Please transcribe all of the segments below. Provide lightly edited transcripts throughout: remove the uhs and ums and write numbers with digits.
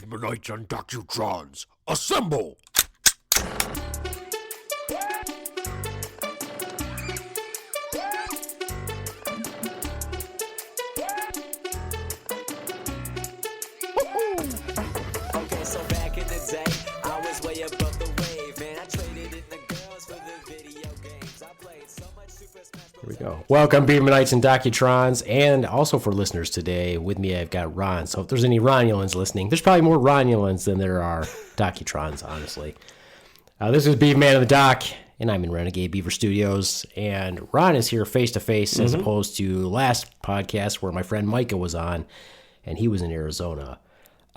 Beavemanites and Docutrons, assemble! Okay, so back in the day, I was way above the wave, and I traded in the girls for the video games. I played so much Super Smash Bros. Here we go. Welcome, Beavemanites and Docutrons, and also for listeners today, with me I've got Ron. So if there's any Ronulans listening, there's probably more Ronulans than there are Docutrons, honestly. This is Beaveman of the Doc, and I'm in Renegade Beaver Studios, and Ron is here face-to-face as opposed to last podcast where my friend Micah was on, and he was in Arizona.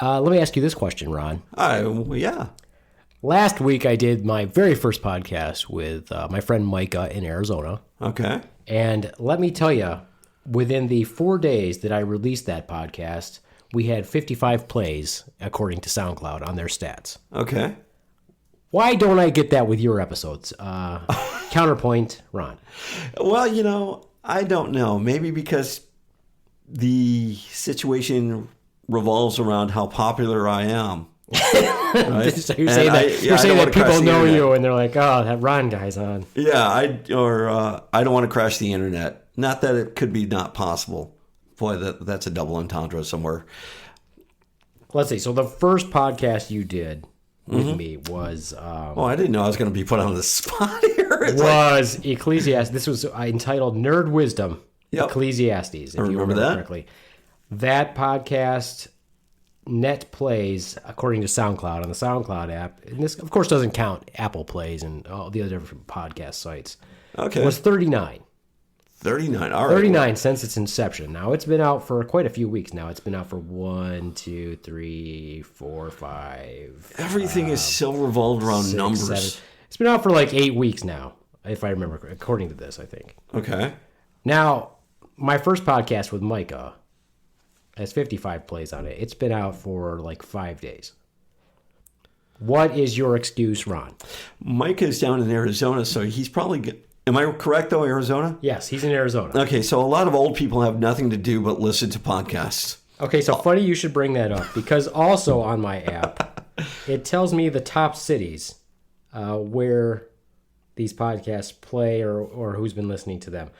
Let me ask you this question, Ron. Yeah. Last week I did my very first podcast with my friend Micah in Arizona. Okay. And let me tell you, within the 4 days that I released that podcast, we had 55 plays, according to SoundCloud, on their stats. Okay. Why don't I get that with your episodes? Counterpoint, Ron. Well, I don't know. Maybe because the situation revolves around how popular I am. Right? So you're saying that people know you and they're like, oh, that Ron guy's on. Yeah, I don't want to crash the internet. Not that it could be not possible. Boy, that's a double entendre somewhere. Let's see. So the first podcast you did with me was... I didn't know I was going to be put on the spot here. Ecclesiastes. This was entitled Nerd Wisdom, Yep. Ecclesiastes, if you remember that correctly. That podcast net plays, according to SoundCloud, on the SoundCloud app, and this, of course, doesn't count Apple Plays and all the other different podcast sites, Okay. was 39. 39. All right. 39 since its inception. Now, it's been out for quite a few weeks now. It's been out for 1, 2, 3, 4, 5. Everything is so revolved around 6, numbers. 7. It's been out for like 8 weeks now, if I remember, according to this, I think. Okay. Now, my first podcast with Micah has 55 plays on it. It's been out for like 5 days. What is your excuse, Ron? Mike is down in Arizona, so he's probably... Am I correct, though, Arizona? Yes, he's in Arizona. Okay, so a lot of old people have nothing to do but listen to podcasts. Okay, so funny you should bring that up, because also on my app, it tells me the top cities where these podcasts play or who's been listening to them.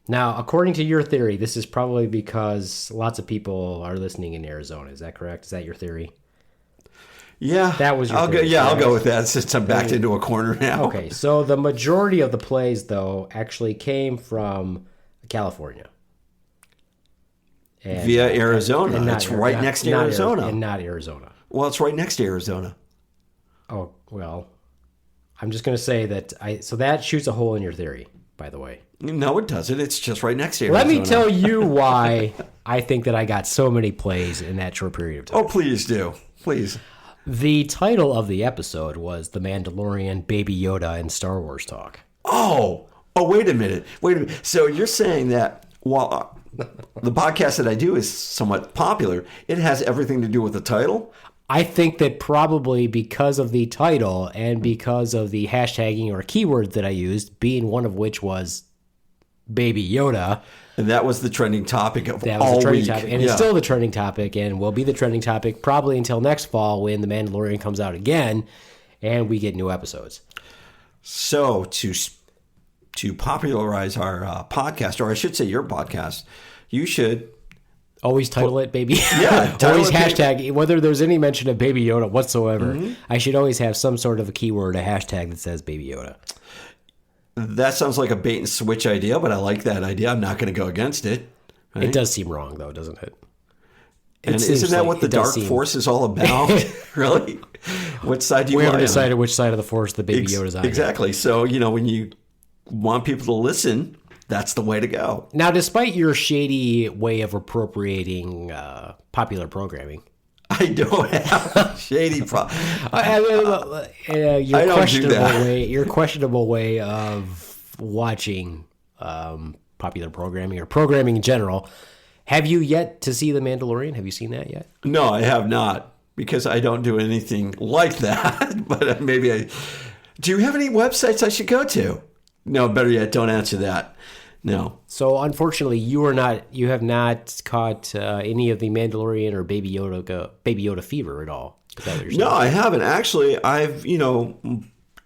Now, according to your theory, this is probably because lots of people are listening in Arizona. Is that correct? Is that your theory? Yeah. That was your theory, I'll correct? go with that since I'm backed into a corner now. Okay, so the majority of the plays, though, actually came from California. And, Via Arizona. and It's right next to Arizona. And not Arizona. Well, it's right next to Arizona. Oh, well, I'm just going to say that so that shoots a hole in your theory, by the way. No, it doesn't. It's just right next to Arizona. Let me tell you why I think that I got so many plays in that short period of time. Oh, please do. Please. The title of the episode was The Mandalorian, Baby Yoda, and Star Wars Talk. Oh, wait a minute. So you're saying that while the podcast that I do is somewhat popular, it has everything to do with the title? I think that probably because of the title and because of the hashtagging or keywords that I used, being one of which was Baby Yoda. And that was the trending topic of That was all the trending week. topic. And it's still the trending topic and will be the trending topic probably until next fall when The Mandalorian comes out again and we get new episodes. So to popularize our podcast, or I should say your podcast, you should... Always title it Baby. Yeah, always title it hashtag, whether there's any mention of Baby Yoda whatsoever, I should always have some sort of a keyword, a hashtag that says Baby Yoda. That sounds like a bait and switch idea, but I like that idea. I'm not going to go against it. Right? It does seem wrong, though, doesn't it? And isn't that what the Dark Force is all about? Really? What side do you We want? haven't decided which side of the Force the Baby Yoda's on. Exactly. So, when you want people to listen, that's the way to go. Now, despite your shady way of appropriating popular programming, I don't have shady your questionable way of watching popular programming or programming in general. Have you yet to see The Mandalorian? Have you seen that yet? No, I have not, because I don't do anything like that. But maybe I... Do you have any websites I should go to? No, better yet, don't answer that. No. So unfortunately, you have not caught any of the Mandalorian or Baby Yoda fever at all. Is that what you're saying? No, I haven't. Actually,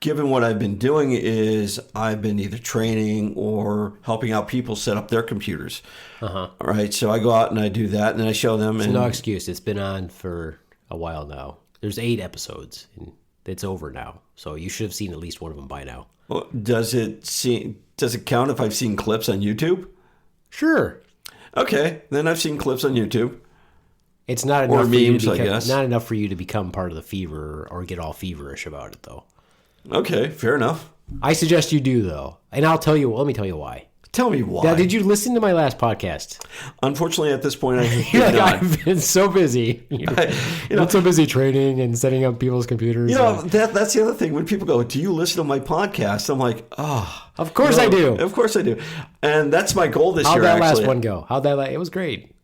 given what I've been doing is I've been either training or helping out people set up their computers. All right. So I go out and I do that and then I show them. No excuse. It's been on for a while now. There's 8 episodes and it's over now. So you should have seen at least one of them by now. Well, does it count if I've seen clips on YouTube? Sure. Okay. Then I've seen clips on YouTube. It's not enough for you memes, to I guess. not enough for you to become part of the fever or get all feverish about it, though. Okay, fair enough. I suggest you do, though, and I'll tell you. Let me tell you why. Tell me why. Now, did you listen to my last podcast? Unfortunately, at this point, I You're did like, not. I've been so busy. I've been so busy training and setting up people's computers. That's the other thing. When people go, "Do you listen to my podcast?" I'm like, "Oh, of course I do. Of course I do." And that's my goal this How'd year. that actually. last one go? It was great.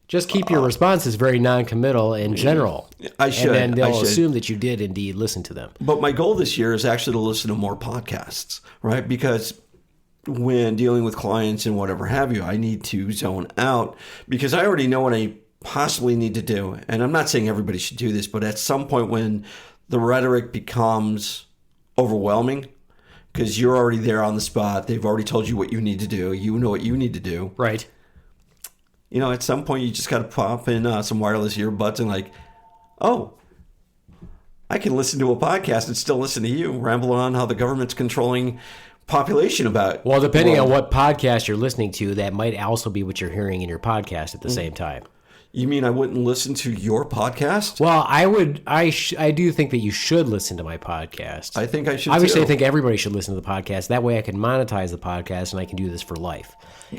Just keep your responses very non-committal and general. I should. And then they'll I should. assume that you did indeed listen to them. But my goal this year is actually to listen to more podcasts, right? Because when dealing with clients and whatever have you, I need to zone out because I already know what I possibly need to do. And I'm not saying everybody should do this, but at some point when the rhetoric becomes overwhelming, because you're already there on the spot, they've already told you what you need to do, you know what you need to do. Right. At some point you just got to pop in some wireless earbuds and like, oh, I can listen to a podcast and still listen to you ramble on how the government's controlling population about. Well, depending on what podcast you're listening to, that might also be what you're hearing in your podcast at the same time. You mean I wouldn't listen to your podcast? Well, I would. I do think that you should listen to my podcast. I think I should. Obviously, too. I think everybody should listen to the podcast. That way I can monetize the podcast and I can do this for life.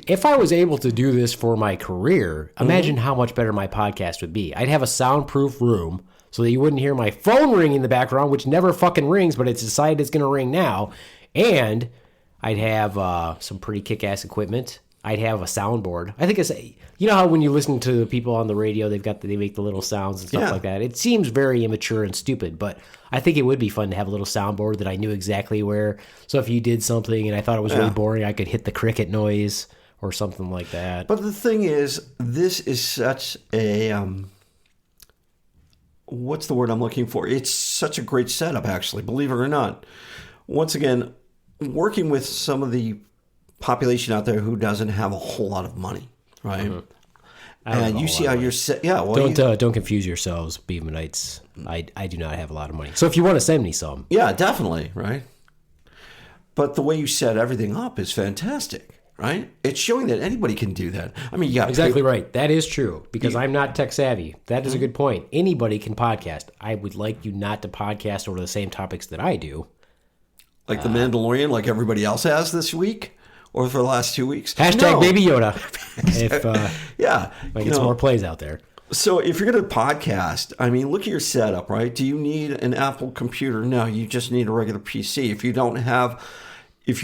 If I was able to do this for my career, imagine how much better my podcast would be. I'd have a soundproof room so that you wouldn't hear my phone ring in the background, which never fucking rings, but it's decided it's going to ring now. And I'd have some pretty kick-ass equipment. I'd have a soundboard. I think you know how when you listen to people on the radio, they make the little sounds and stuff like that. It seems very immature and stupid, but I think it would be fun to have a little soundboard that I knew exactly where. So if you did something and I thought it was really boring, I could hit the cricket noise or something like that. But the thing is, this is such a what's the word I'm looking for? It's such a great setup, actually. Believe it or not. Once again, working with some of the population out there who doesn't have a whole lot of money, right? And you see how you're set. Yeah, well, Don't confuse yourselves, Beavemanites. I do not have a lot of money. So if you want to send me some, yeah, definitely, right? But the way you set everything up is fantastic, right? It's showing that anybody can do that. I mean, yeah, exactly right. That is true because I'm not tech savvy. That is a good point. Anybody can podcast. I would like you not to podcast over the same topics that I do. Like the Mandalorian, like everybody else has this week. Or for the last 2 weeks. Hashtag Baby Yoda. If I get some more plays out there. So if you're going to podcast, I mean, look at your setup, right? Do you need an Apple computer? No, you just need a regular PC. If you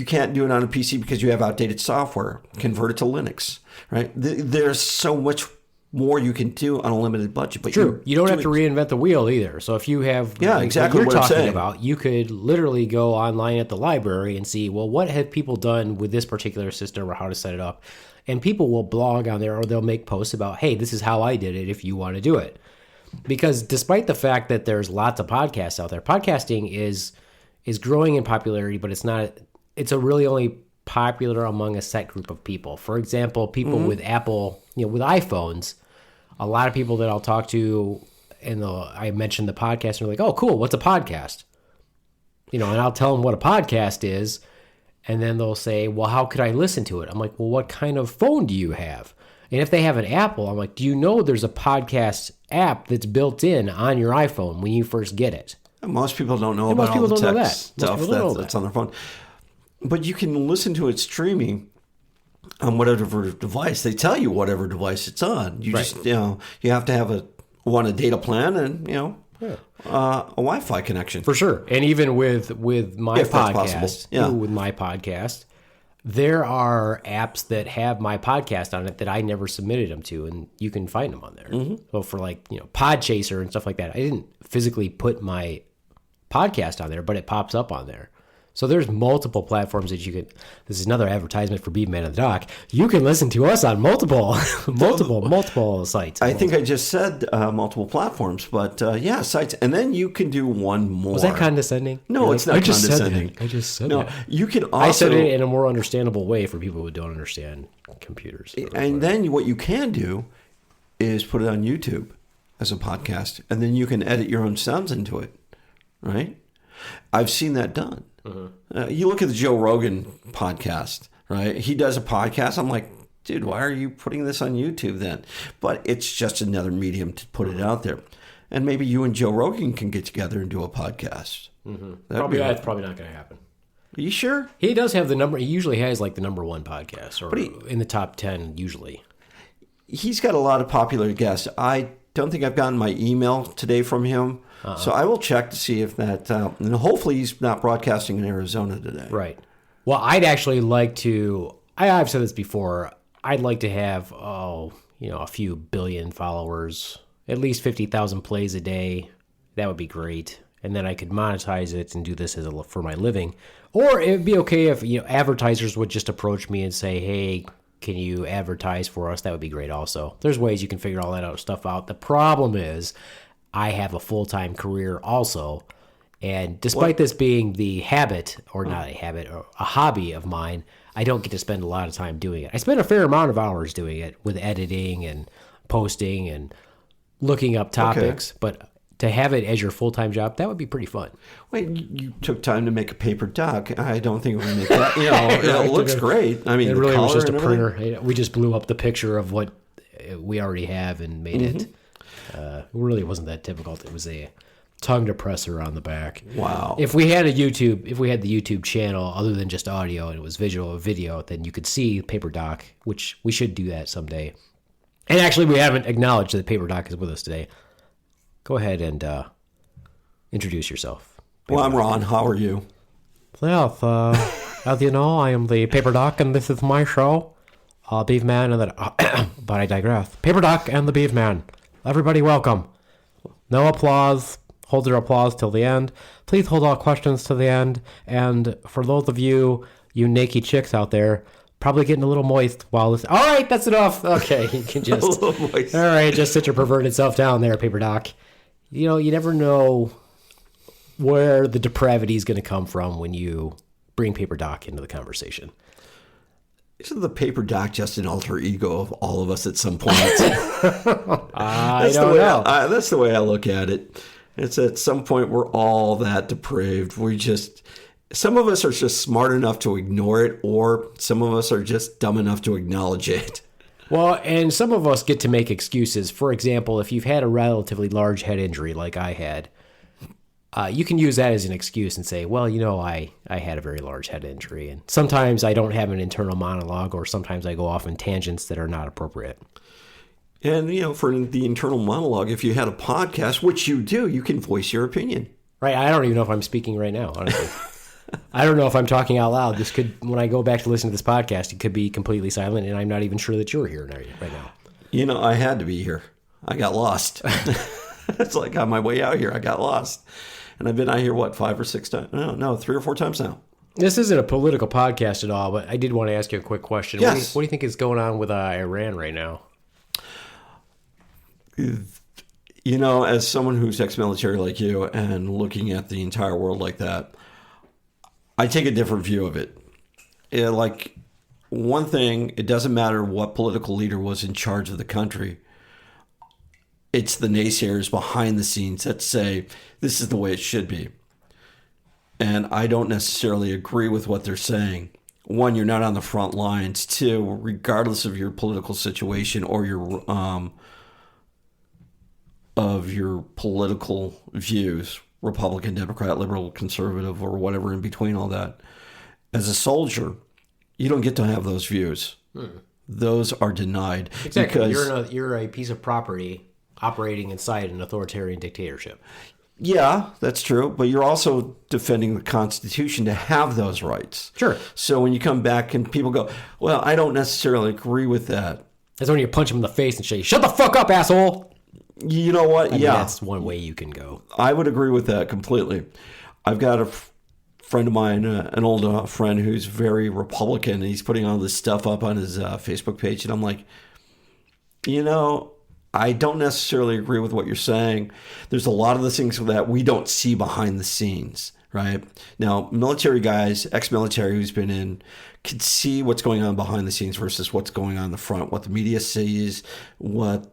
can't do it on a PC because you have outdated software, convert it to Linux, right? There's so much more you can do on a limited budget. But true. You don't have to reinvent the wheel either. So if you have exactly what you're I'm talking saying. about, you could literally go online at the library and see, well, what have people done with this particular system or how to set it up? And people will blog on there or they'll make posts about, hey, this is how I did it if you want to do it. Because despite the fact that there's lots of podcasts out there, podcasting is growing in popularity, but it's a really only popular among a set group of people. For example, people with Apple, with iPhones, a lot of people that I'll talk to, and I mentioned the podcast, and they're like, "Oh, cool, what's a podcast?" And I'll tell them what a podcast is, and then they'll say, "Well, how could I listen to it?" I'm like, "Well, what kind of phone do you have?" And if they have an Apple, I'm like, "Do you know there's a podcast app that's built in on your iPhone when you first get it?" Most people don't know about all the tech stuff that's on their phone. But you can listen to it streaming on whatever device. They tell you whatever device it's on. You just, you have to have a data plan and, a Wi-Fi connection. For sure. And even with my podcast, with my podcast, there are apps that have my podcast on it that I never submitted them to, and you can find them on there. So for Podchaser and stuff like that, I didn't physically put my podcast on there, but it pops up on there. So there's multiple platforms that you can. This is another advertisement for Beaveman and the Doc. You can listen to us on multiple sites. I think I just said multiple platforms, but yeah, sites. And then you can do one more. Was that condescending? No, it's not condescending. I just said no, that. You can also. I said it in a more understandable way for people who don't understand computers. And then what you can do is put it on YouTube as a podcast, and then you can edit your own sounds into it, right? I've seen that done. You look at the Joe Rogan podcast, right? He does a podcast. I'm like, dude, why are you putting this on YouTube then? But it's just another medium to put it out there. And maybe you and Joe Rogan can get together and do a podcast. That's probably not going to happen. Are you sure? He does have the number. He usually has like the number one podcast, or in the top 10 usually. He's got a lot of popular guests. I don't think I've gotten my email today from him. So I will check to see if that, and hopefully he's not broadcasting in Arizona today. Right. Well, I'd actually like to, I've said this before, I'd like to have, a few billion followers, at least 50,000 plays a day. That would be great. And then I could monetize it and do this for my living. Or it'd be okay if, advertisers would just approach me and say, hey, can you advertise for us? That would be great also. There's ways you can figure all that stuff out. The problem is, I have a full-time career also, and despite this being the habit, or not a habit, or a hobby of mine, I don't get to spend a lot of time doing it. I spend a fair amount of hours doing it with editing and posting and looking up topics, but to have it as your full-time job, that would be pretty fun. Wait, you took time to make a paper doc. I don't think it would make that. It looks great. I mean, it really was just a printer. We just blew up the picture of what we already have and made it. It really wasn't that difficult. It was a tongue depressor on the back. Wow. If we had the YouTube channel other than just audio and it was video, then you could see Paper Doc, which we should do that someday. And actually, we haven't acknowledged that Paper Doc is with us today. Go ahead and introduce yourself. Well, I'm Ron. How are you? Well, as you know, I am the Paper Doc, and this is my show, Beaveman, and but I digress. Paper Doc and the Beaveman. Everybody welcome. No applause. Hold your applause till the end. Please hold all questions to the end. And for those of you naked chicks out there, probably getting a little moist while this. All right, that's enough. Okay, you can just. A little moist. All right, just sit your perverted self down there, Paper Doc. You never know where the depravity is going to come from when you bring Paper Doc into the conversation. Isn't the Paper Doc just an alter ego of all of us at some point? I don't know. That's the way I look at it. It's at some point we're all that depraved. Some of us are just smart enough to ignore it, or some of us are just dumb enough to acknowledge it. Well, and some of us get to make excuses. For example, if you've had a relatively large head injury like I had, you can use that as an excuse and say, well, I had a very large head injury. And sometimes I don't have an internal monologue, or sometimes I go off in tangents that are not appropriate. And, for the internal monologue, if you had a podcast, which you do, you can voice your opinion. Right. I don't even know if I'm speaking right now, honestly. I don't know if I'm talking out loud. When I go back to listen to this podcast, it could be completely silent, and I'm not even sure that you're here right now. I had to be here. I got lost. It's like on my way out here, I got lost. And I've been out here, 5 or 6 times? No, 3 or 4 times now. This isn't a political podcast at all, but I did want to ask you a quick question. Yes. What do you think is going on with Iran right now? As someone who's ex-military like you and looking at the entire world like that, I take a different view of it. One thing, it doesn't matter what political leader was in charge of the country. It's the naysayers behind the scenes that say, this is the way it should be. And I don't necessarily agree with what they're saying. One, you're not on the front lines. Two, regardless of your political situation or your political views, Republican, Democrat, liberal, conservative, or whatever in between all that, as a soldier, you don't get to have those views. Those are denied. Exactly. You're a piece of property operating inside an authoritarian dictatorship. Yeah, that's true. But you're also defending the Constitution to have those rights. Sure. So when you come back and people go, well, I don't necessarily agree with that. That's when you punch them in the face and say, shut the fuck up, asshole. You know what? I mean, that's one way you can go. I would agree with that completely. I've got a friend of mine, an old friend who's very Republican, and he's putting all this stuff up on his Facebook page. And I'm like, I don't necessarily agree with what you're saying. There's a lot of the things that we don't see behind the scenes, right? Now, military guys, ex-military who's been in, can see what's going on behind the scenes versus what's going on in the front, what the media sees, what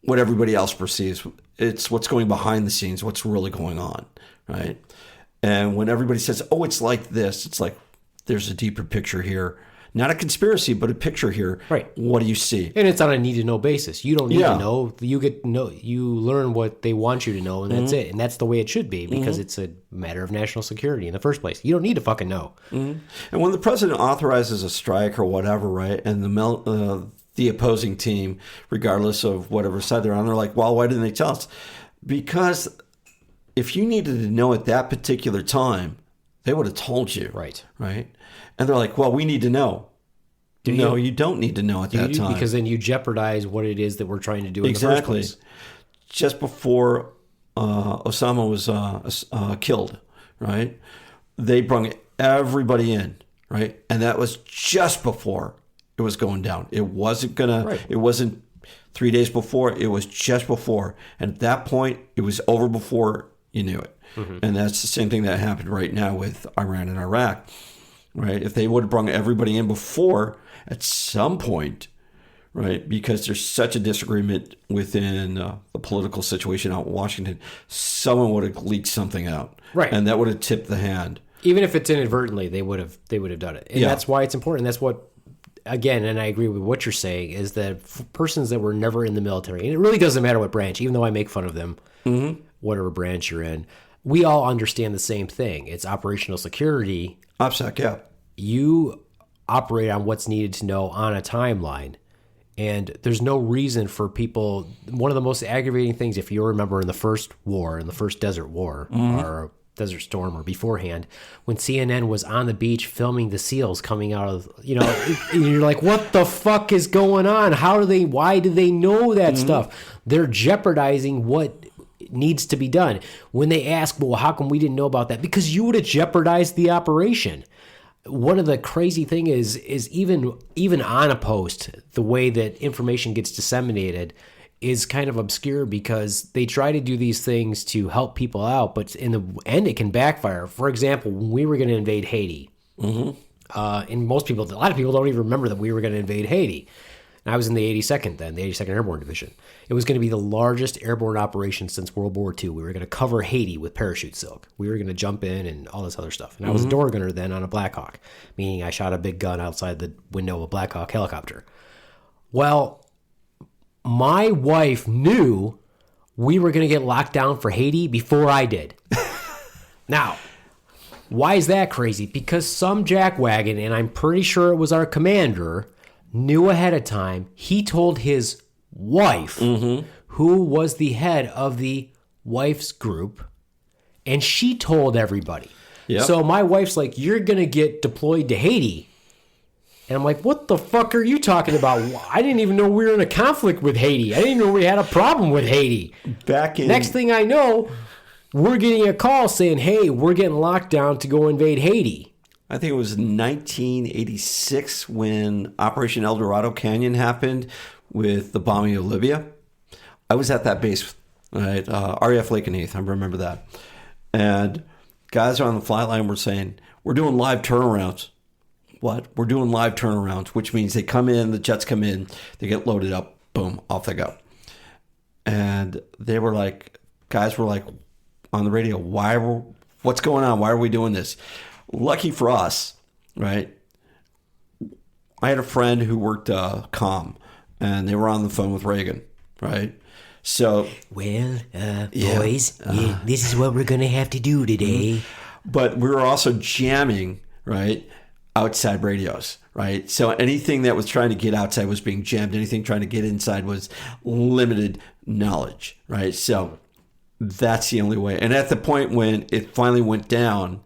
everybody else perceives. It's what's going behind the scenes, what's really going on, right? And when everybody says, oh, it's like this, it's like there's a deeper picture here. Not a conspiracy, but a picture here. Right. What do you see? And it's on a need-to-know basis. You don't need to know. You get to know. You learn what they want you to know, and that's it. And that's the way it should be, because it's a matter of national security in the first place. You don't need to fucking know. And when the president authorizes a strike or whatever, right, and the opposing team, regardless of whatever side they're on, they're like, well, why didn't they tell us? Because if you needed to know at that particular time, they would have told you. Right. Right? And they're like, well, we need to know. No, you don't need to know at that time. Because then you jeopardize what it is that we're trying to do in the first place. Just before Osama was killed, right? They brung everybody in, right? And that was just before it was going down. It wasn't it wasn't 3 days before. It was just before. And at that point, it was over before you knew it. And that's the same thing that happened right now with Iran and Iraq, right? If they would have brought everybody in before, at some point, right, because there's such a disagreement within the political situation out in Washington, someone would have leaked something out, right, and that would have tipped the hand. Even if it's inadvertently, they would have done it, and that's why it's important. That's what, again, and I agree with what you're saying, is that persons that were never in the military, and it really doesn't matter what branch, even though I make fun of them, whatever branch you're in, we all understand the same thing. It's operational security. OPSEC, yeah. You operate on what's needed to know on a timeline. And there's no reason for people. One of the most aggravating things, if you remember in the first war, in the first Desert War, or Desert Storm, or beforehand, when CNN was on the beach filming the SEALs coming out of, and you're like, what the fuck is going on? Why do they know that stuff? They're jeopardizing what needs to be done. When they ask, well, how come we didn't know about that? Because you would have jeopardized the operation. One of the crazy thing is even on a post, the way that information gets disseminated is kind of obscure, because they try to do these things to help people out, but in the end, it can backfire. For example, when we were going to invade Haiti, and a lot of people don't even remember that we were going to invade Haiti. And I was in the 82nd then, the 82nd Airborne Division. It was going to be the largest airborne operation since World War II. We were going to cover Haiti with parachute silk. We were going to jump in and all this other stuff. And I was a door gunner then on a Black Hawk, meaning I shot a big gun outside the window of a Black Hawk helicopter. Well, my wife knew we were going to get locked down for Haiti before I did. Now, why is that crazy? Because some jackwagon, and I'm pretty sure it was our commander, knew ahead of time. He told his wife, who was the head of the wife's group, and she told everybody. Yep. So my wife's like, you're going to get deployed to Haiti. And I'm like, what the fuck are you talking about? I didn't even know we were in a conflict with Haiti. I didn't know we had a problem with Haiti. Next thing I know, we're getting a call saying, hey, we're getting locked down to go invade Haiti. I think it was 1986 when Operation El Dorado Canyon happened with the bombing of Libya. I was at that base, right? RAF Lakenheath, I remember that. And guys on the flight line were saying, we're doing live turnarounds. What? We're doing live turnarounds, which means they come in, the jets come in, they get loaded up, boom, off they go. And they were like, guys were like on the radio, what's going on? Why are we doing this? Lucky for us, right? I had a friend who worked comm, and they were on the phone with Reagan, right? So, boys, this is what we're going to have to do today. But we were also jamming, right, outside radios, right? So anything that was trying to get outside was being jammed. Anything trying to get inside was limited knowledge, right? So that's the only way. And at the point when it finally went down,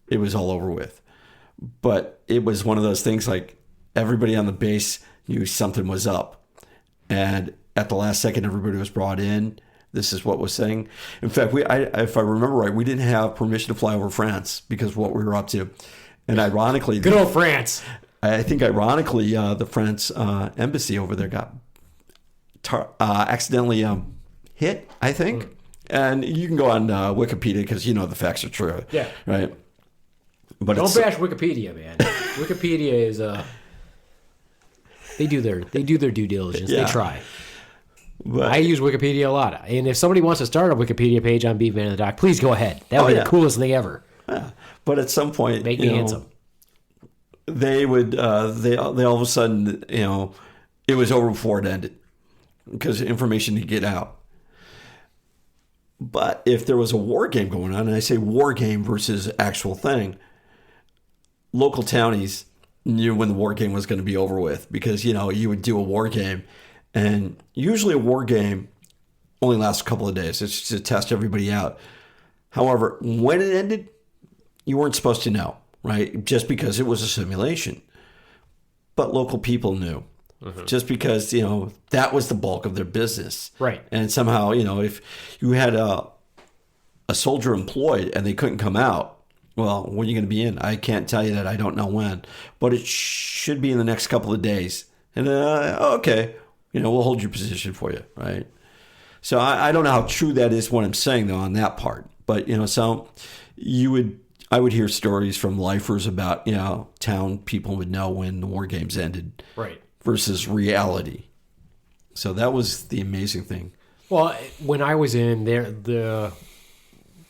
it was all over with. But it was one of those things like everybody on the base knew something was up. And at the last second, everybody was brought in. This is what was saying. In fact, if I remember right, we didn't have permission to fly over France because of what we were up to. And ironically, Good old France. I think ironically, the France embassy over there got accidentally hit, I think. And you can go on Wikipedia because you know the facts are true. Yeah. Right. But Don't bash Wikipedia, man. Wikipedia is they do their due diligence. Yeah. They try. But, I use Wikipedia a lot, and if somebody wants to start a Wikipedia page on Beaveman and the Doc, please go ahead. That would be the coolest thing ever. yeah. But at some point, Make me handsome. They would they all of a sudden, it was over before it ended because information to get out. But if there was a war game going on, and I say war game versus actual thing, local townies knew when the war game was going to be over with because, you would do a war game. And usually a war game only lasts a couple of days. It's to test everybody out. However, when it ended, you weren't supposed to know, right? Just because it was a simulation. But local people knew. Just because, that was the bulk of their business. Right. And somehow, if you had a soldier employed and they couldn't come out, well, when are you going to be in? I can't tell you that. I don't know when. But it should be in the next couple of days. And, okay, we'll hold your position for you, right? So I don't know how true that is what I'm saying, though, on that part. But, so I would hear stories from lifers about, town people would know when the war games ended. Right. Versus reality. So that was the amazing thing. Well, when I was in there, the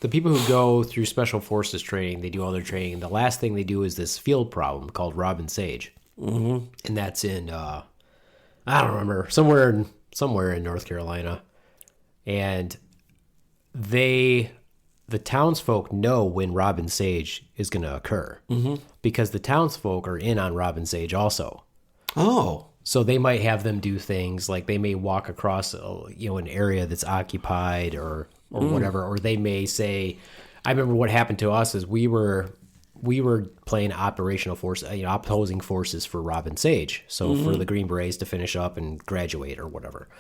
people who go through Special Forces training, they do all their training. The last thing they do is this field problem called Robin Sage. Mm-hmm. And that's in, I don't remember, somewhere in North Carolina. And the townsfolk know when Robin Sage is going to occur. Mm-hmm. Because the townsfolk are in on Robin Sage also. Oh. So they might have them do things like they may walk across, an area that's occupied or whatever, or they may say, I remember what happened to us is we were playing operational force, opposing forces for Robin Sage. So for the Green Berets to finish up and graduate or whatever.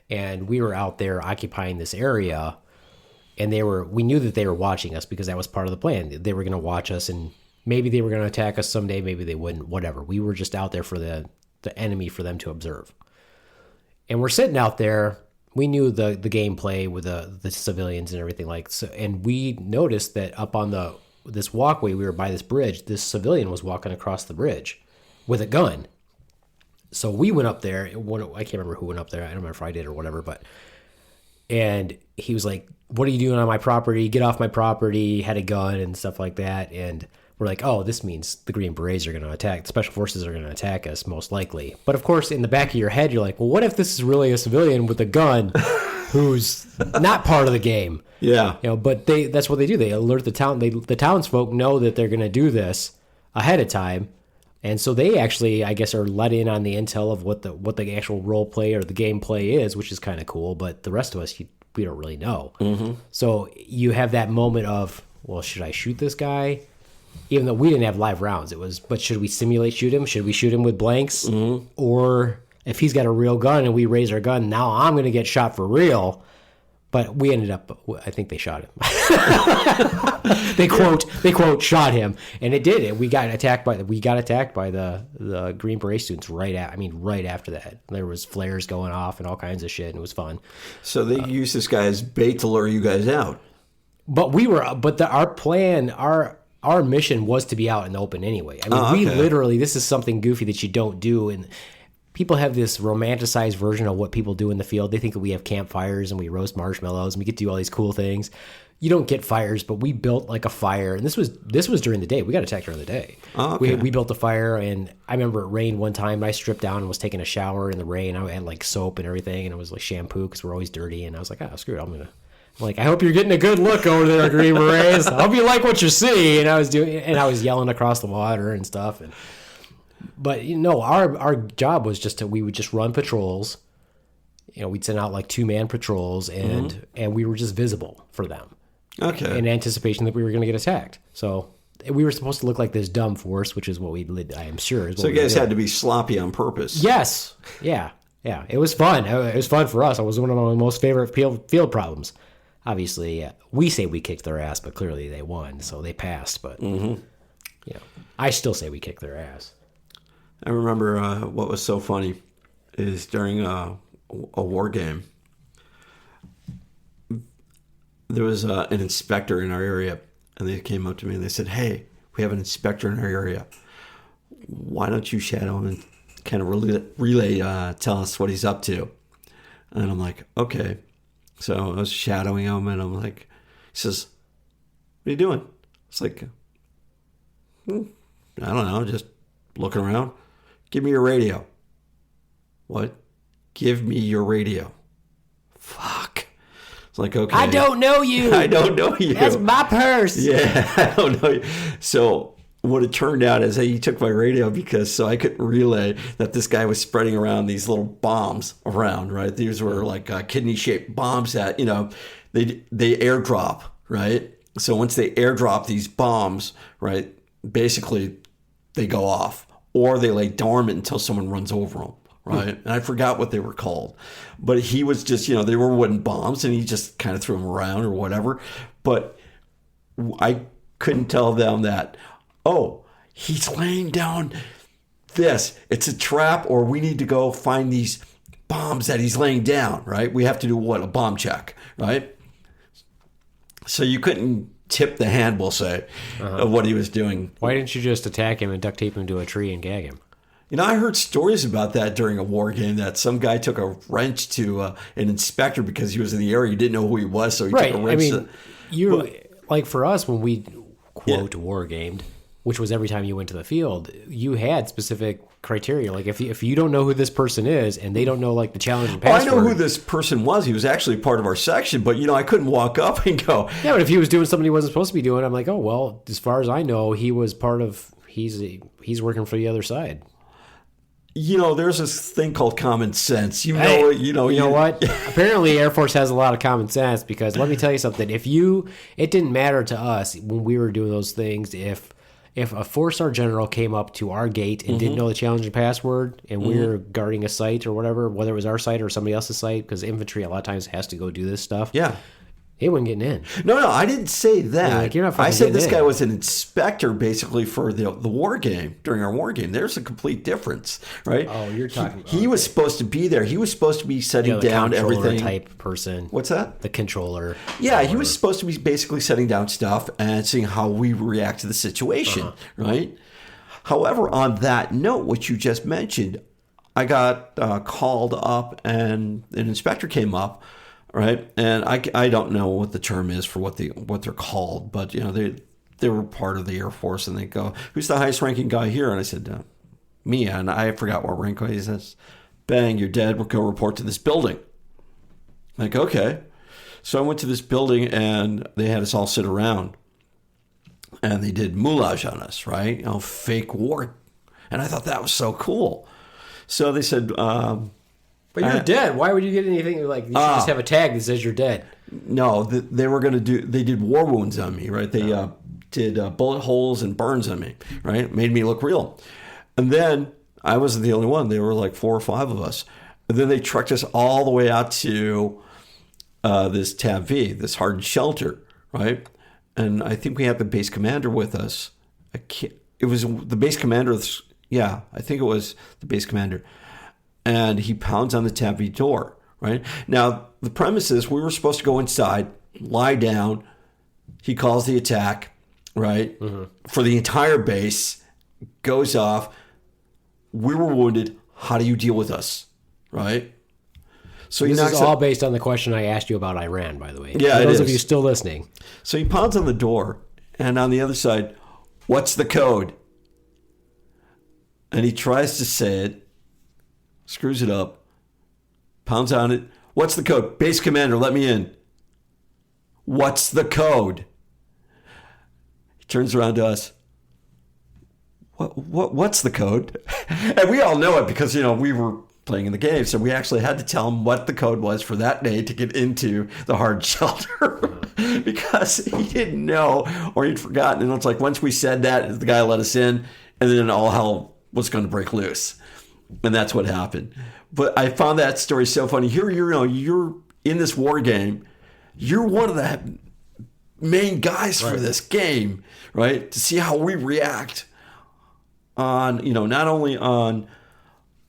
And we were out there occupying this area and we knew that they were watching us because that was part of the plan. They were going to watch us and maybe they were going to attack us someday, maybe they wouldn't, whatever. We were just out there for the enemy for them to observe. And we're sitting out there. We knew the gameplay with the civilians and everything like so. And we noticed that up on this walkway, we were by this bridge, this civilian was walking across the bridge with a gun. So we went up there. I can't remember who went up there. I don't remember if I did or whatever, and he was like, "What are you doing on my property? Get off my property." Had a gun and stuff like that. And we're like, oh, this means the Green Berets are going to attack. The Special Forces are going to attack us, most likely. But, of course, in the back of your head, you're like, well, what if this is really a civilian with a gun who's not part of the game? Yeah. But that's what they do. They alert the town. The townsfolk know that they're going to do this ahead of time. And so they actually, I guess, are let in on the intel of what the actual role play or the gameplay is, which is kind of cool. But the rest of us, we don't really know. Mm-hmm. So you have that moment of, well, should I shoot this guy? Even though we didn't have live rounds, but should we simulate shoot him? Should we shoot him with blanks? Mm-hmm. Or if he's got a real gun and we raise our gun, now I'm going to get shot for real. But we ended up, I think they shot him. they quote shot him, and it did. We got attacked by the Green Beret students right after that. There was flares going off and all kinds of shit, and it was fun. So they used this guy as bait to lure you guys out. But our plan, our mission was to be out in the open anyway. I mean, we literally, this is something goofy that you don't do. And people have this romanticized version of what people do in the field. They think that we have campfires and we roast marshmallows and we get to do all these cool things. You don't get fires, but we built like a fire. And this was during the day. We got attacked during the day. Oh, okay. We built a fire, and I remember it rained one time. And I stripped down and was taking a shower in the rain. I had like soap and everything, and it was like shampoo because we're always dirty. And I was like, screw it, I hope you're getting a good look over there, Green Berets. I hope you like what you see. And I was yelling across the water and stuff. But our job was we would just run patrols. We'd send out like 2-man patrols, and we were just visible for them. Okay. In anticipation that we were going to get attacked. So we were supposed to look like this dumb force, which is what I am sure. So you guys had to be sloppy on purpose. Yes. Yeah. Yeah, it was fun. It was fun for us. It was one of my most favorite field problems. Obviously, we say we kicked their ass, but clearly they won, so they passed. But I still say we kicked their ass. I remember what was so funny is during a war game, there was an inspector in our area, and they came up to me and they said, "Hey, we have an inspector in our area. Why don't you shadow him and kind of relay tell us what he's up to?" And I'm like, "Okay." So I was shadowing him, and I'm like, he says, "What are you doing?" It's like, I don't know, just looking around. "Give me your radio." "What?" "Give me your radio." Fuck. It's like, okay. I don't know you. I don't know you. That's my purse. Yeah, I don't know you. So what it turned out is he took my radio so I couldn't relay that this guy was spreading around these little bombs around, right? These were like kidney-shaped bombs that, they airdrop, right? So once they airdrop these bombs, right, basically they go off or they lay dormant until someone runs over them, right? And I forgot what they were called. But he was just, they were wooden bombs and he just kind of threw them around or whatever. But I couldn't tell them that, oh, he's laying down this. It's a trap, or we need to go find these bombs that he's laying down, right? We have to do what? A bomb check, right? So you couldn't tip the hand, we'll say, of what he was doing. Why didn't you just attack him and duct tape him to a tree and gag him? I heard stories about that during a war game, that some guy took a wrench to an inspector because he was in the area. He didn't know who he was, so he took a wrench. Like for us, when we, quote, war gamed, which was every time you went to the field, you had specific criteria. Like if you don't know who this person is and they don't know like the challenge and password. I know who this person was. He was actually part of our section, but I couldn't walk up and go. Yeah, but if he was doing something he wasn't supposed to be doing, I'm like, oh well. As far as I know, he was part of. He's working for the other side. There's this thing called common sense. You know what? Apparently, Air Force has a lot of common sense, because let me tell you something. It didn't matter to us when we were doing those things if a 4-star general came up to our gate and didn't know the challenge and password, and we were guarding a site or whatever, whether it was our site or somebody else's site, because infantry a lot of times has to go do this stuff. Yeah. He wasn't getting in. No, I didn't say that. You're not I said this in. guy was an inspector basically for the war game, during our war game. There's a complete difference, right? Oh, you're talking. He was supposed to be there. He was supposed to be setting down everything. Type person. What's that? The controller. Yeah, he was supposed to be basically setting down stuff and seeing how we react to the situation, right? However, on that note, what you just mentioned, I got called up and an inspector came up. Right, and I don't know what the term is for what they're called, but they were part of the Air Force, and they go, "Who's the highest ranking guy here?" And I said, "Me," and I forgot what rank. He says, "Bang, you're dead. We'll go report to this building." I'm like, okay, so I went to this building, and they had us all sit around, and they did moulage on us, right? Fake war, and I thought that was so cool. So they said. But you're dead. Why would you get anything like? You should just have a tag that says you're dead. No, they were going to do. They did war wounds on me, right? They did bullet holes and burns on me, right? Made me look real. And then I wasn't the only one. There were like 4 or 5 of us. And then they trucked us all the way out to this Tab V, this hardened shelter, right? And I think we had the base commander with us. It was the base commander. Yeah, I think it was the base commander. And he pounds on the Tab V door, right? Now, the premise is we were supposed to go inside, lie down. He calls the attack, right? For the entire base, goes off. We were wounded. How do you deal with us, right? So this is all based on the question I asked you about Iran, by the way. Yeah, for those of you still listening. So he pounds on the door, and on the other side, "What's the code?" And he tries to say it. Screws it up, pounds on it. "What's the code?" "Base commander, let me in." "What's the code?" He turns around to us. What's the code? And we all know it because, we were playing in the game. So we actually had to tell him what the code was for that day to get into the hard shelter because he didn't know or he'd forgotten. And it's like once we said that, the guy let us in, and then all hell was going to break loose. And that's what happened. But I found that story so funny. Here, you're in this war game. You're one of the main guys for this game, right? To see how we react on, not only on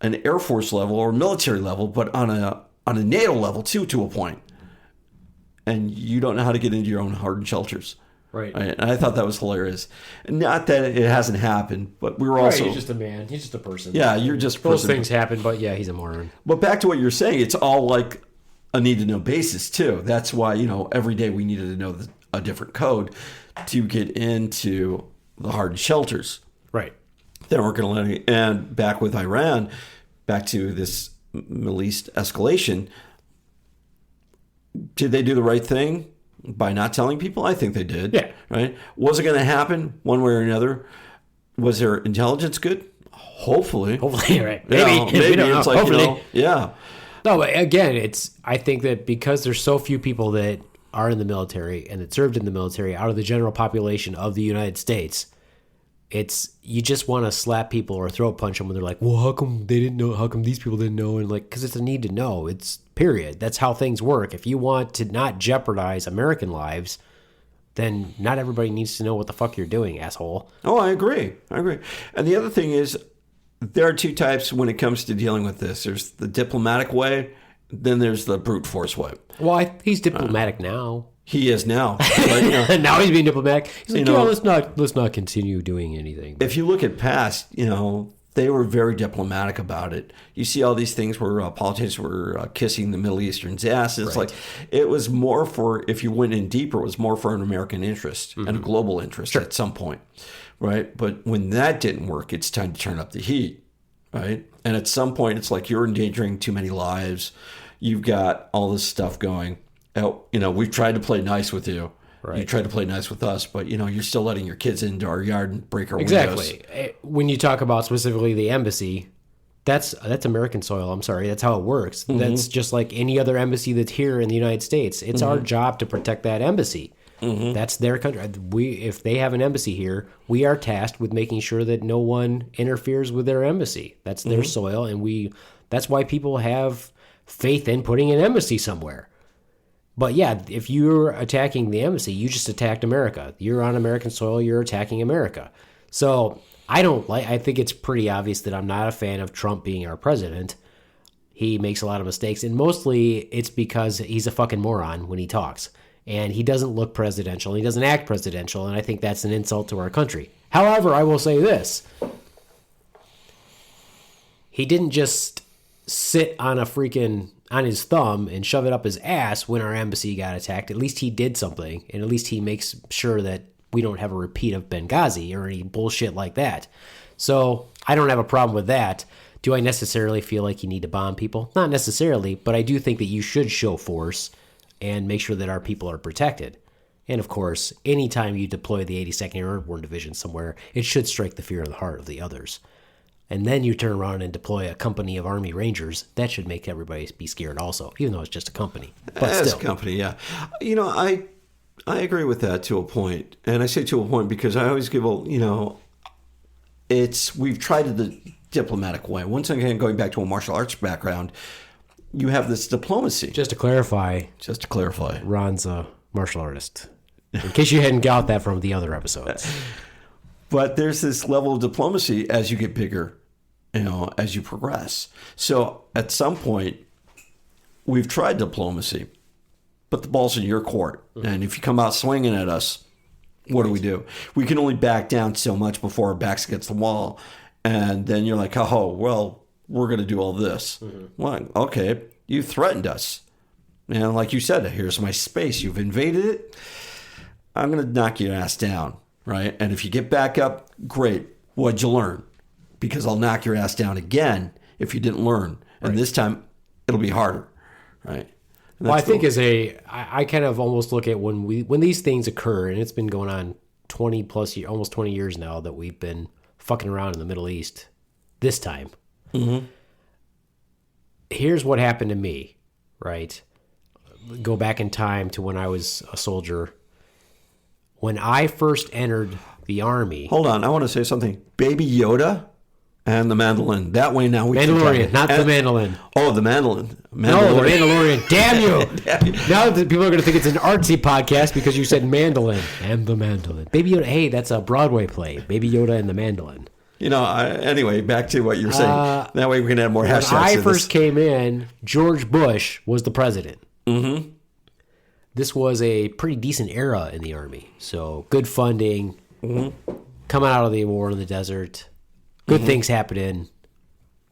an Air Force level or military level, but on a NATO level too, to a point. And you don't know how to get into your own hardened shelters. Right. And I thought that was hilarious. Not that it hasn't happened, but we were also... He's just a man. He's just a person. Yeah, you're just a person. Those things happen, but yeah, he's a moron. But back to what you're saying, it's all like a need-to-know basis, too. That's why, every day we needed to know a different code to get into the hardened shelters. Right. Then we're going to let it... And back with Iran, back to this Middle East escalation, did they do the right thing? By not telling people? I think they did. Yeah. Right? Was it going to happen one way or another? Was their intelligence good? Hopefully. Hopefully, right. Maybe. Maybe. It's like, hopefully. Yeah. No, but again, I think that because there's so few people that are in the military and that served in the military out of the general population of the United States, you just want to slap people or throat punch them when they're like, well, how come they didn't know? How come these people didn't know? And like, because it's a need to know. It's period. That's how things work. If you want to not jeopardize American lives, then not everybody needs to know what the fuck you're doing, asshole. Oh, I agree. And the other thing is, there are two types when it comes to dealing with this. There's the diplomatic way, then there's the brute force way. Well, he's diplomatic now. He is now. But, now he's being diplomatic. He's like, let's not continue doing anything. If you look at past, they were very diplomatic about it. You see all these things where politicians were kissing the Middle Eastern's ass. It's like, it was more for, if you went in deeper, it was more for an American interest and a global interest at some point, right? But when that didn't work, it's time to turn up the heat, right? And at some point, it's like you're endangering too many lives. You've got all this stuff going. We've tried to play nice with you. Right. You tried to play nice with us, but you're still letting your kids into our yard and break our windows. Exactly. When you talk about specifically the embassy, that's American soil. I'm sorry, that's how it works. Mm-hmm. That's just like any other embassy that's here in the United States. It's our job to protect that embassy. Mm-hmm. That's their country. If they have an embassy here, we are tasked with making sure that no one interferes with their embassy. That's their soil, and that's why people have faith in putting an embassy somewhere. But yeah, if you're attacking the embassy, you just attacked America. You're on American soil, you're attacking America. So I think it's pretty obvious that I'm not a fan of Trump being our president. He makes a lot of mistakes, and mostly it's because he's a fucking moron when he talks. And he doesn't look presidential, he doesn't act presidential, and I think that's an insult to our country. However, I will say this. He didn't just sit on his thumb and shove it up his ass when our embassy got attacked. At least he did something, and at least he makes sure that we don't have a repeat of Benghazi or any bullshit like that. So I don't have a problem with that. Do I necessarily feel like you need to bomb people? Not necessarily, but I do think that you should show force and make sure that our people are protected. And of course, anytime you deploy the 82nd Airborne Division somewhere, it should strike the fear of the heart of the others. And then you turn around and deploy a company of Army Rangers. That should make everybody be scared also, even though it's just a company. But still. A company, yeah. I agree with that to a point. And I say to a point because I always give we've tried the diplomatic way. Once again, going back to a martial arts background, you have this diplomacy. Just to clarify. Ron's a martial artist. In case you hadn't got that from the other episodes. But there's this level of diplomacy as you get bigger, as you progress. So at some point, we've tried diplomacy, but the ball's in your court. Mm-hmm. And if you come out swinging at us, what do? We can only back down so much before our backs against the wall. And then you're like, oh, well, we're going to do all this. Mm-hmm. Well, okay, you threatened us. And like you said, here's my space. You've invaded it. I'm going to knock your ass down. Right? And if you get back up, great. What'd you learn? Because I'll knock your ass down again if you didn't learn. And this time, it'll be harder. Right? Well, I think I kind of almost look at when these things occur, and it's been going on 20 plus years, almost 20 years now that we've been fucking around in the Middle East this time. Mm-hmm. Here's what happened to me, right? Go back in time to when I was a soldier. When I first entered the Army... Hold on, I want to say something. Baby Yoda And the mandolin. That way now we can Mandalorian, not the mandolin. Oh, the mandolin. No, the Mandalorian. Damn you. Now that people are going to think it's an artsy podcast because you said mandolin and the mandolin. Baby Yoda. Hey, that's a Broadway play. Baby Yoda and the mandolin. Anyway, back to what you were saying. That way we can add more hashtags. When I first came in, George Bush was the president. Mm-hmm. This was a pretty decent era in the Army. So good funding, coming out of the war in the desert, good things happening.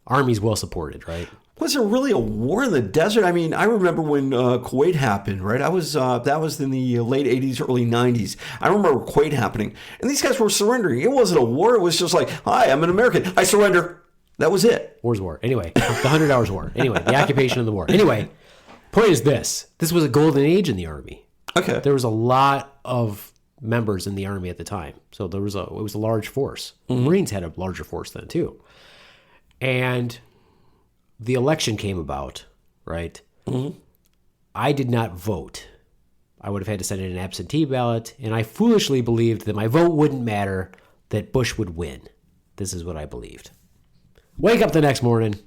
Army's well supported, right? Was there really a war in the desert? I mean, I remember when Kuwait happened, right? That was in the late 80s, early 90s. I remember Kuwait happening. And these guys were surrendering. It wasn't a war. It was just like, hi, I'm an American. I surrender. That was it. War's war. Anyway, the 100 Hours War. Anyway, the occupation of the war. Anyway, point is this. This was a golden age in the Army. Okay. There was a lot of members in the Army at the time. So it was a large force. Marines had a larger force then too. And the election came about, right? Mm-hmm. I did not vote. I would have had to send in an absentee ballot, and I foolishly believed that my vote wouldn't matter, that Bush would win. This is what I believed. Wake up the next morning,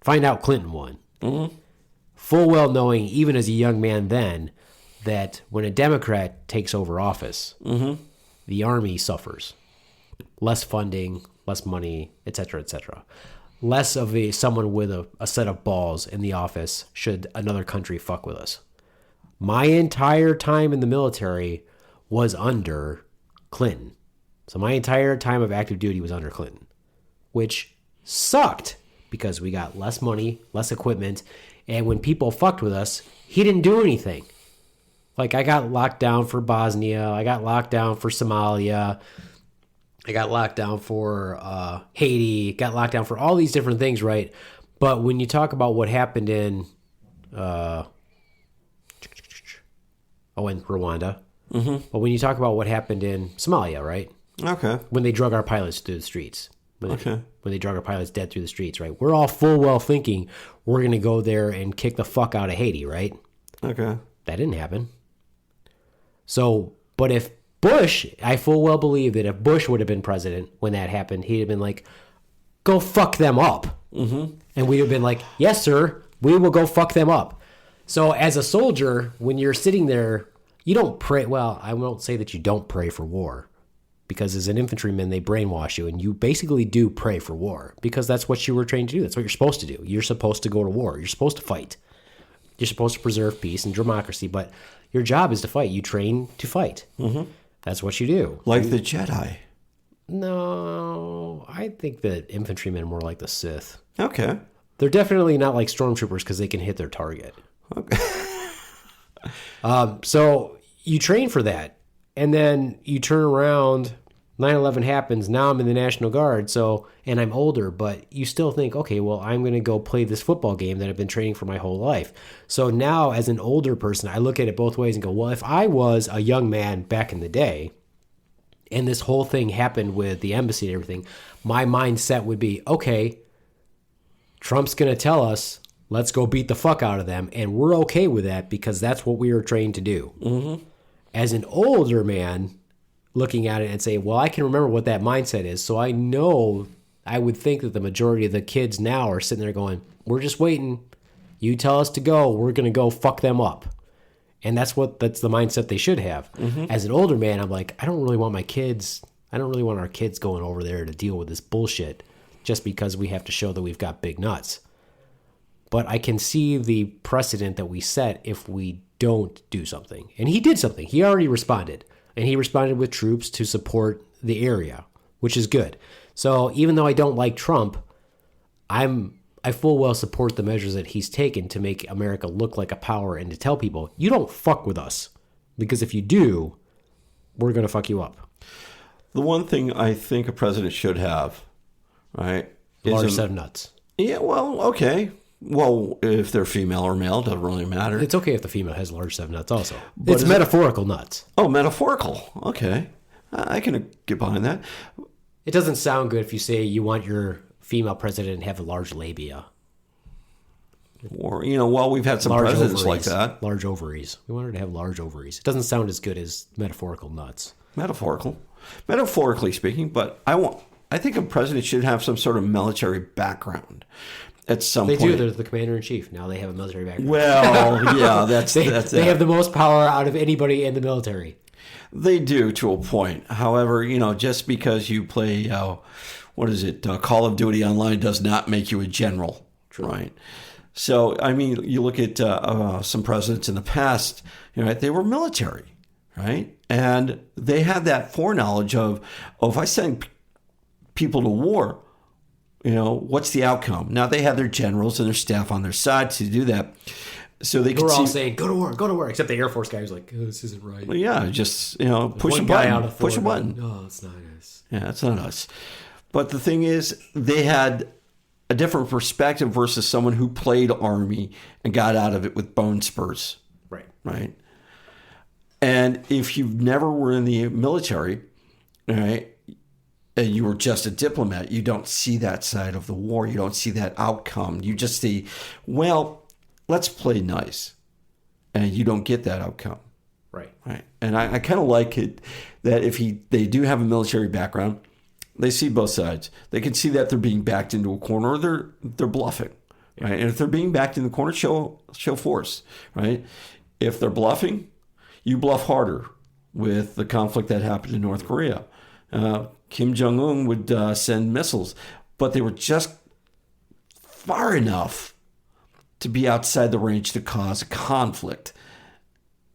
find out Clinton won. Mm-hmm. Full well knowing, even as a young man then, that when a Democrat takes over office, the Army suffers. Less funding, less money, etc., etc. Less of someone with a set of balls in the office should another country fuck with us. My entire time in the military was under Clinton. So my entire time of active duty was under Clinton, which sucked because we got less money, less equipment, and when people fucked with us, he didn't do anything. Like, I got locked down for Bosnia, I got locked down for Somalia, I got locked down for Haiti, got locked down for all these different things, right? But when you talk about what happened in Rwanda, but when you talk about what happened in Somalia, right? Okay. When they drug our pilots through the streets. When they drug our pilots dead through the streets, right? We're all full well thinking we're going to go there and kick the fuck out of Haiti, right? Okay. That didn't happen. So, but if Bush, I full well believe that if Bush would have been president when that happened, he'd have been like, go fuck them up. Mm-hmm. And we'd have been like, yes, sir, we will go fuck them up. So as a soldier, when you're sitting there, you don't pray. Well, I won't say that you don't pray for war, because as an infantryman, they brainwash you, and you basically do pray for war because that's what you were trained to do. That's what you're supposed to do. You're supposed to go to war. You're supposed to fight. You're supposed to preserve peace and democracy, but your job is to fight. You train to fight. Mm-hmm. That's what you do. Like the Jedi. No, I think that infantrymen are more like the Sith. Okay. They're definitely not like stormtroopers because they can hit their target. Okay. So you train for that, and then you turn around, 9/11 happens, now I'm in the National Guard, and I'm older, but you still think, okay, well, I'm going to go play this football game that I've been training for my whole life. So now, as an older person, I look at it both ways and go, well, if I was a young man back in the day, and this whole thing happened with the embassy and everything, my mindset would be, okay, Trump's going to tell us, let's go beat the fuck out of them, and we're okay with that because that's what we were trained to do. Mm-hmm. As an older man, looking at it and saying, well, I can remember what that mindset is, so I know, I would think that the majority of the kids now are sitting there going, we're just waiting. You tell us to go, we're going to go fuck them up. And that's the mindset they should have. Mm-hmm. As an older man, I'm like, I don't really want our kids going over there to deal with this bullshit just because we have to show that we've got big nuts. But I can see the precedent that we set if we don't do something. And he did something. He already responded. And he responded with troops to support the area, which is good. So even though I don't like Trump, I full well support the measures that he's taken to make America look like a power and to tell people, you don't fuck with us. Because if you do, we're going to fuck you up. The one thing I think a president should have, right? Large set of nuts. Yeah, well, okay. Well, if they're female or male, doesn't really matter. It's okay if the female has large set of nuts also. But it's metaphorical nuts. Oh, metaphorical. Okay. I can get behind that. It doesn't sound good if you say you want your female president to have a large labia. Or, well, we've had some large presidents ovaries, like that. Large ovaries. We want her to have large ovaries. It doesn't sound as good as metaphorical nuts. Metaphorically speaking, but I I think a president should have some sort of military background at some They point. do. They're the commander in chief. Now they have a military background. Well, yeah, that's They have the most power out of anybody in the military. They do to a point. However, just because you play, Call of Duty online does not make you a general, right? So, I mean, you look at some presidents in the past, they were military, right? And they had that foreknowledge of if I send people to war, what's the outcome? Now, they had their generals and their staff on their side to do that. So they could all saying, go to war, except the Air Force guy was like, oh, this isn't right. Well, yeah, just, push a button. Push a button. No, it's not us. Yeah, it's not us. But the thing is, they had a different perspective versus someone who played Army and got out of it with bone spurs. Right. And if you never were in the military, right, and you were just a diplomat, you don't see that side of the war. You don't see that outcome. You just see, well, let's play nice. And you don't get that outcome. Right. And I kind of like it that if they do have a military background, they see both sides. They can see that they're being backed into a corner or they're bluffing. Right. And if they're being backed in the corner, show force. Right. If they're bluffing, you bluff harder with the conflict that happened in North Korea. Kim Jong-un would send missiles, but they were just far enough to be outside the range to cause a conflict.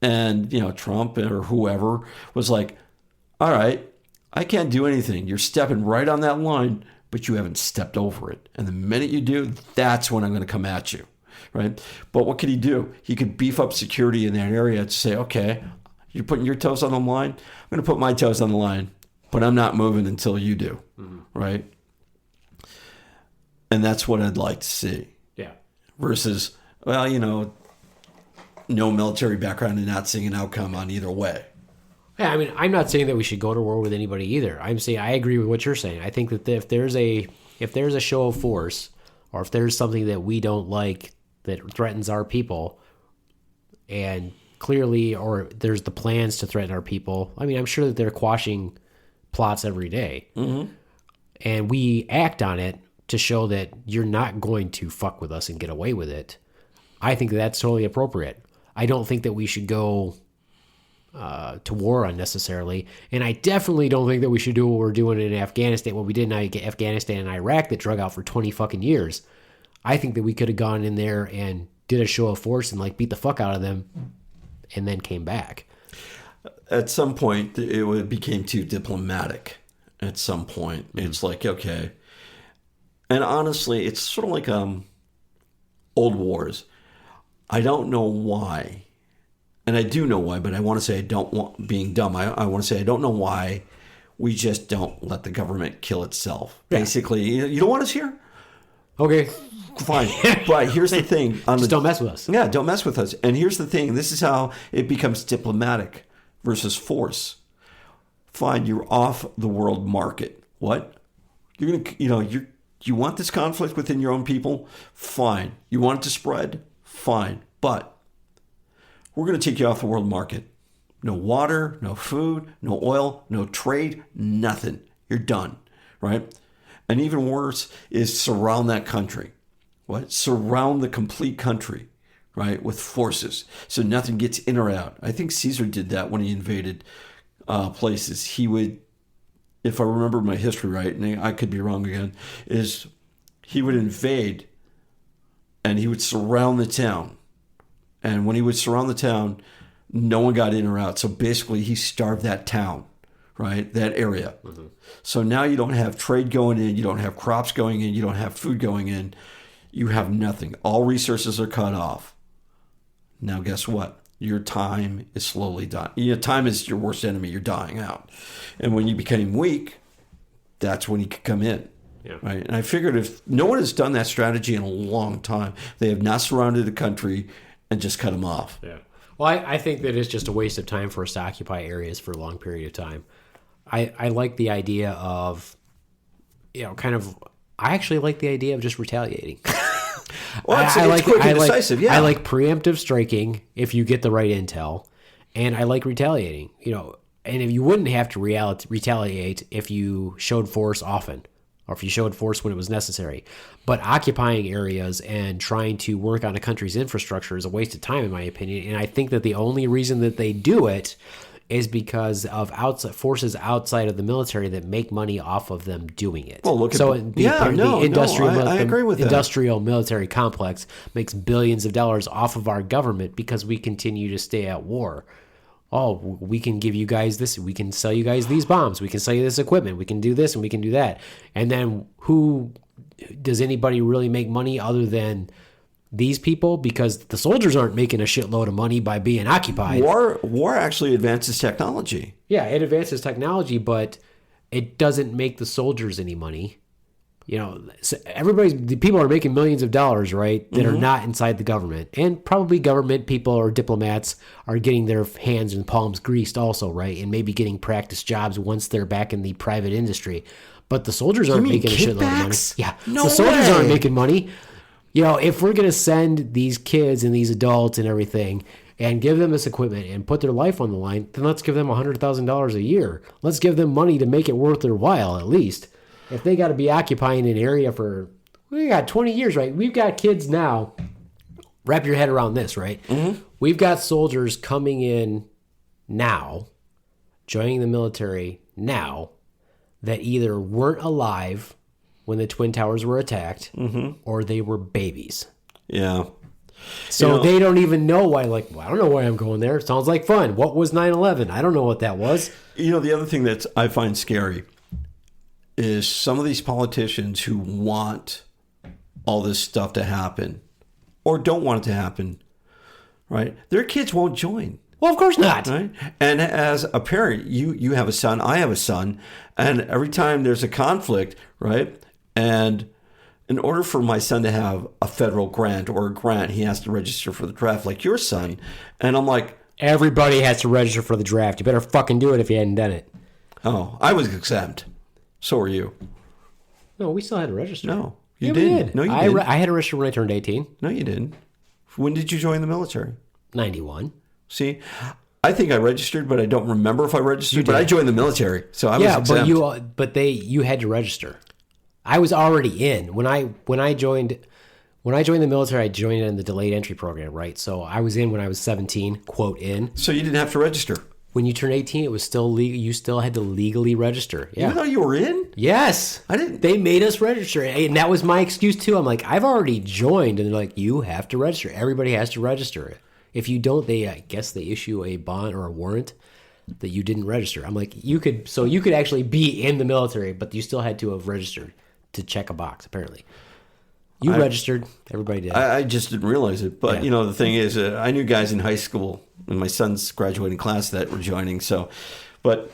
And, Trump or whoever was like, all right, I can't do anything. You're stepping right on that line, but you haven't stepped over it. And the minute you do, that's when I'm going to come at you. Right. But what could he do? He could beef up security in that area to say, okay, you're putting your toes on the line. I'm going to put my toes on the line, but I'm not moving until you do. Mm-hmm. Right. And that's what I'd like to see. Yeah. Versus, well, no military background and not seeing an outcome on either way. Yeah, I mean, I'm not saying that we should go to war with anybody either. I'm saying I agree with what you're saying. I think that if there's a show of force, or if there's something that we don't like that threatens our people, and clearly, or there's the plans to threaten our people. I mean, I'm sure that they're quashing plots every day, mm-hmm. and we act on it to show that you're not going to fuck with us and get away with it. I think that's totally appropriate. I don't think that we should go to war unnecessarily, and I definitely don't think that we should do what we're doing in Afghanistan, what we did in Afghanistan and Iraq that drug out for 20 fucking years. I think that we could have gone in there and did a show of force and beat the fuck out of them and then came back. At some point, it became too diplomatic. At some point, mm-hmm. It's like, okay. And honestly, it's sort of like old wars. I don't know why. And I do know why, but I want to say I don't want being dumb. I want to say I don't know why we just don't let the government kill itself. Yeah. Basically, you don't want us here? Okay. Fine. But here's the thing. Just don't mess with us. Yeah, don't mess with us. And here's the thing. This is how it becomes diplomatic versus force. Fine, you're off the world market. What? You're going to, you want this conflict within your own people? Fine. You want it to spread? Fine. But we're going to take you off the world market. No water, no food, no oil, no trade, nothing. You're done, right? And even worse is surround that country. What? Surround the complete country, right, with forces so nothing gets in or out. I think Caesar did that when he invaded places. He would, if I remember my history right, and I could be wrong again, is he would invade and he would surround the town. And when he would surround the town, no one got in or out. So basically, he starved that town, right? That area. Mm-hmm. So now you don't have trade going in. You don't have crops going in. You don't have food going in. You have nothing. All resources are cut off. Now, guess what? Your time is slowly dying. Time is your worst enemy. You're dying out. And when you became weak, that's when he could come in. Yeah. Right? And I figured if no one has done that strategy in a long time, they have not surrounded the country and just cut them off. Yeah. Well, I think that it's just a waste of time for us to occupy areas for a long period of time. I like the idea of, I actually like the idea of just retaliating. Well, it's quick and decisive, yeah. I like preemptive striking if you get the right intel, and I like retaliating. and if you wouldn't have to retaliate if you showed force often, or if you showed force when it was necessary. But occupying areas and trying to work on a country's infrastructure is a waste of time, in my opinion. And I think that the only reason that they do it is because of forces outside of the military that make money off of them doing it. Well, look at the industrial, I agree with that. Industrial military complex makes billions of dollars off of our government because we continue to stay at war. Oh, we can give you guys this. We can sell you guys these bombs. We can sell you this equipment. We can do this and we can do that. And then does anybody really make money other than these people? Because the soldiers aren't making a shitload of money by being occupied. War actually advances technology. Yeah, it advances technology, but it doesn't make the soldiers any money. You know, so the people are making millions of dollars, right, that are not inside the government. And probably government people or diplomats are getting their hands and palms greased also, right, and maybe getting practice jobs once they're back in the private industry. But the soldiers aren't making a shitload of money. Yeah, no the soldiers way. aren't making money. You know, if we're going to send these kids and these adults and everything and give them this equipment and put their life on the line, then let's give them $100,000 a year. Let's give them money to make it worth their while, at least. If they got to be occupying an area for, we got 20 years, right? We've got kids now. Wrap your head around this, right? We've got soldiers coming in now, joining the military now, that either weren't alive when the Twin Towers were attacked or they were babies. Yeah. So they don't even know why, I don't know why I'm going there. Sounds like fun. What was 9/11? I don't know what that was. You know, the other thing that I find scary is some of these politicians who want all this stuff to happen or don't want it to happen, right? Their kids won't join. Well, of course not. Right? And as a parent, you have a son, I have a son, and every time there's a conflict, right? And in order for my son to have a federal grant or a grant, he has to register for the draft like your son. And I'm like, everybody has to register for the draft. You better fucking do it if you hadn't done it. oh, I was exempt. So are you. No, we still had to register. No, you Yeah, we didn't. did. No, you didn't. I had to register when I turned 18. No, you didn't. When did you join the military? 91. See, I think I registered, but I don't remember if I registered. You But did. I joined the military, so I was exempt. you had to register. I was already in when I joined the military. I joined in the delayed entry program, right? So I was in when I was 17, quote in. So you didn't have to register, When you turn 18, it was still legal. You still had to legally register. Yeah. even though you were in. Yes. I didn't- They made us register. And that was my excuse too. I'm like, I've already joined. And they're like, you have to register. Everybody has to register. If you don't, I guess they issue a bond or a warrant that you didn't register. I'm like, you could actually be in the military, but you still had to have registered to check a box, apparently. You registered. Everybody did. I just didn't realize it. But, Yeah. you know, the thing is, I knew guys in high school in my son's graduating class that were joining. So, but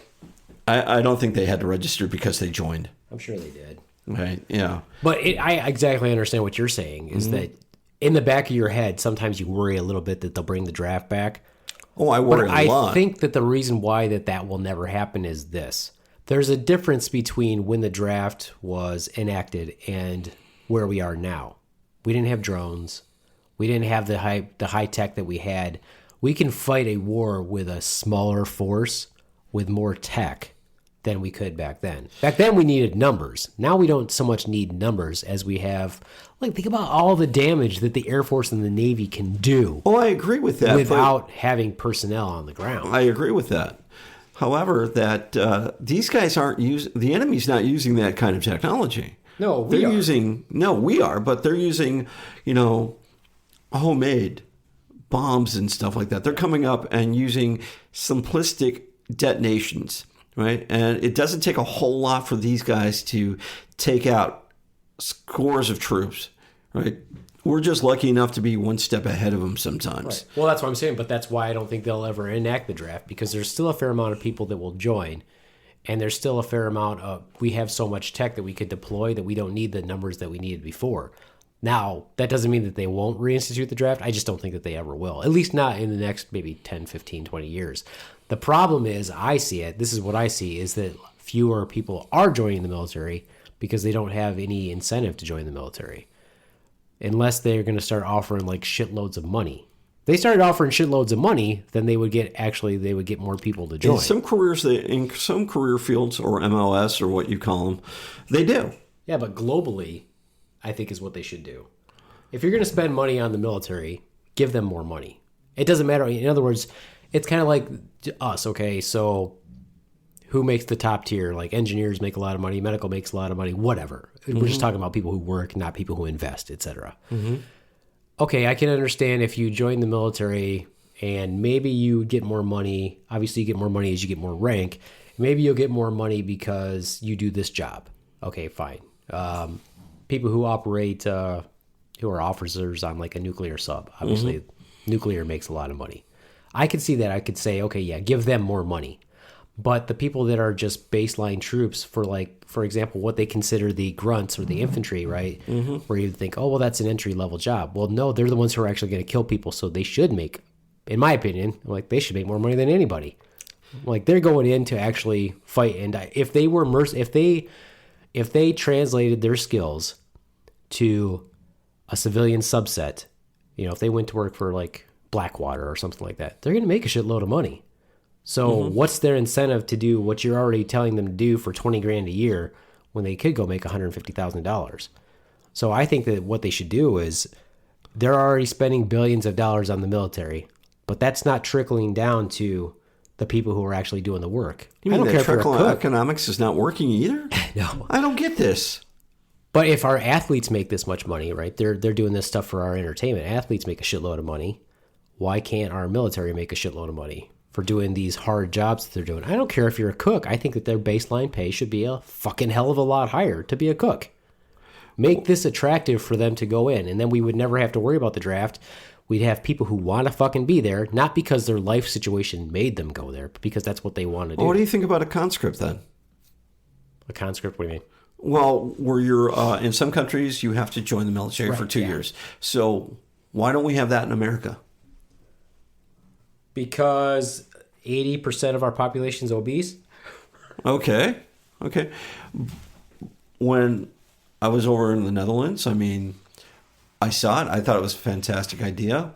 I don't think they had to register because they joined. I'm sure they did. Right? Yeah. But I exactly understand what you're saying, is that in the back of your head, sometimes you worry a little bit that they'll bring the draft back. Oh, I worry But a lot. I think that the reason why that will never happen is this. There's a difference between when the draft was enacted and where we are now. We didn't have drones. We didn't have the high tech that we had. We can fight a war with a smaller force with more tech than we could back then. Back then we needed numbers. Now we don't so much need numbers as we have. Think about all the damage that the Air Force and the Navy can do Oh, I agree with that. without having personnel on the ground. I agree with that. However, that these guys aren't the enemy's not using that kind of technology. No, we they're are. using. No, we are, but they're using, homemade bombs and stuff like that. They're coming up and using simplistic detonations, right? And it doesn't take a whole lot for these guys to take out scores of troops, right? We're just lucky enough to be one step ahead of them sometimes. Right. Well, that's what I'm saying, but that's why I don't think they'll ever enact the draft, because there's still a fair amount of people that will join, and there's still a fair amount of, we have so much tech that we could deploy that we don't need the numbers that we needed before. Now, that doesn't mean that they won't reinstitute the draft. I just don't think that they ever will, at least not in the next maybe 10, 15, 20 years. The problem is, this is what I see, is that fewer people are joining the military because they don't have any incentive to join the military. Unless they're going to start offering shitloads of money. They started offering shitloads of money, then they would get more people to join. In some career fields, or MLS or what you call them, they do. Yeah, but globally, I think is what they should do. If you're going to spend money on the military, give them more money. It doesn't matter. In other words, it's kind of like us, okay? So who makes the top tier? Like engineers make a lot of money, medical makes a lot of money, whatever. We're just talking about people who work, not people who invest, etc. Okay, I can understand if you join the military and maybe you get more money. Obviously, you get more money as you get more rank. Maybe you'll get more money because you do this job. Okay, fine. People who operate, who are officers on like a nuclear sub, obviously nuclear makes a lot of money. I could see that. I could say, okay, yeah, give them more money. But the people that are just baseline troops for example, what they consider the grunts or the infantry, right? Where you think, oh, well, that's an entry level job. Well, no, they're the ones who are actually going to kill people. So they should make, in my opinion, like they should make more money than anybody. Like they're going in to actually fight and die. If they were if they translated their skills to a civilian subset, if they went to work for like Blackwater or something like that, they're going to make a shitload of money. So what's their incentive to do what you're already telling them to do for $20,000 a year when they could go make $150,000? So I think that what they should do is they're already spending billions of dollars on the military, but that's not trickling down to the people who are actually doing the work. You mean that trickle economics is not working either? No. I don't get this. But if our athletes make this much money, right, they're doing this stuff for our entertainment. Athletes make a shitload of money. Why can't our military make a shitload of money for doing these hard jobs that they're doing? I don't care if you're a cook. I think that their baseline pay should be a fucking hell of a lot higher to be a cook. Make this attractive for them to go in, and then we would never have to worry about the draft. We'd have people who want to fucking be there, not because their life situation made them go there, but because that's what they want to do. Well, what do you think about a conscript then? A conscript? What do you mean? Well, where you're in some countries, you have to join the military for 2 years. So why don't we have that in America? Because 80% of our population is obese. Okay. When I was over in the Netherlands, I mean, I saw it. I thought it was a fantastic idea,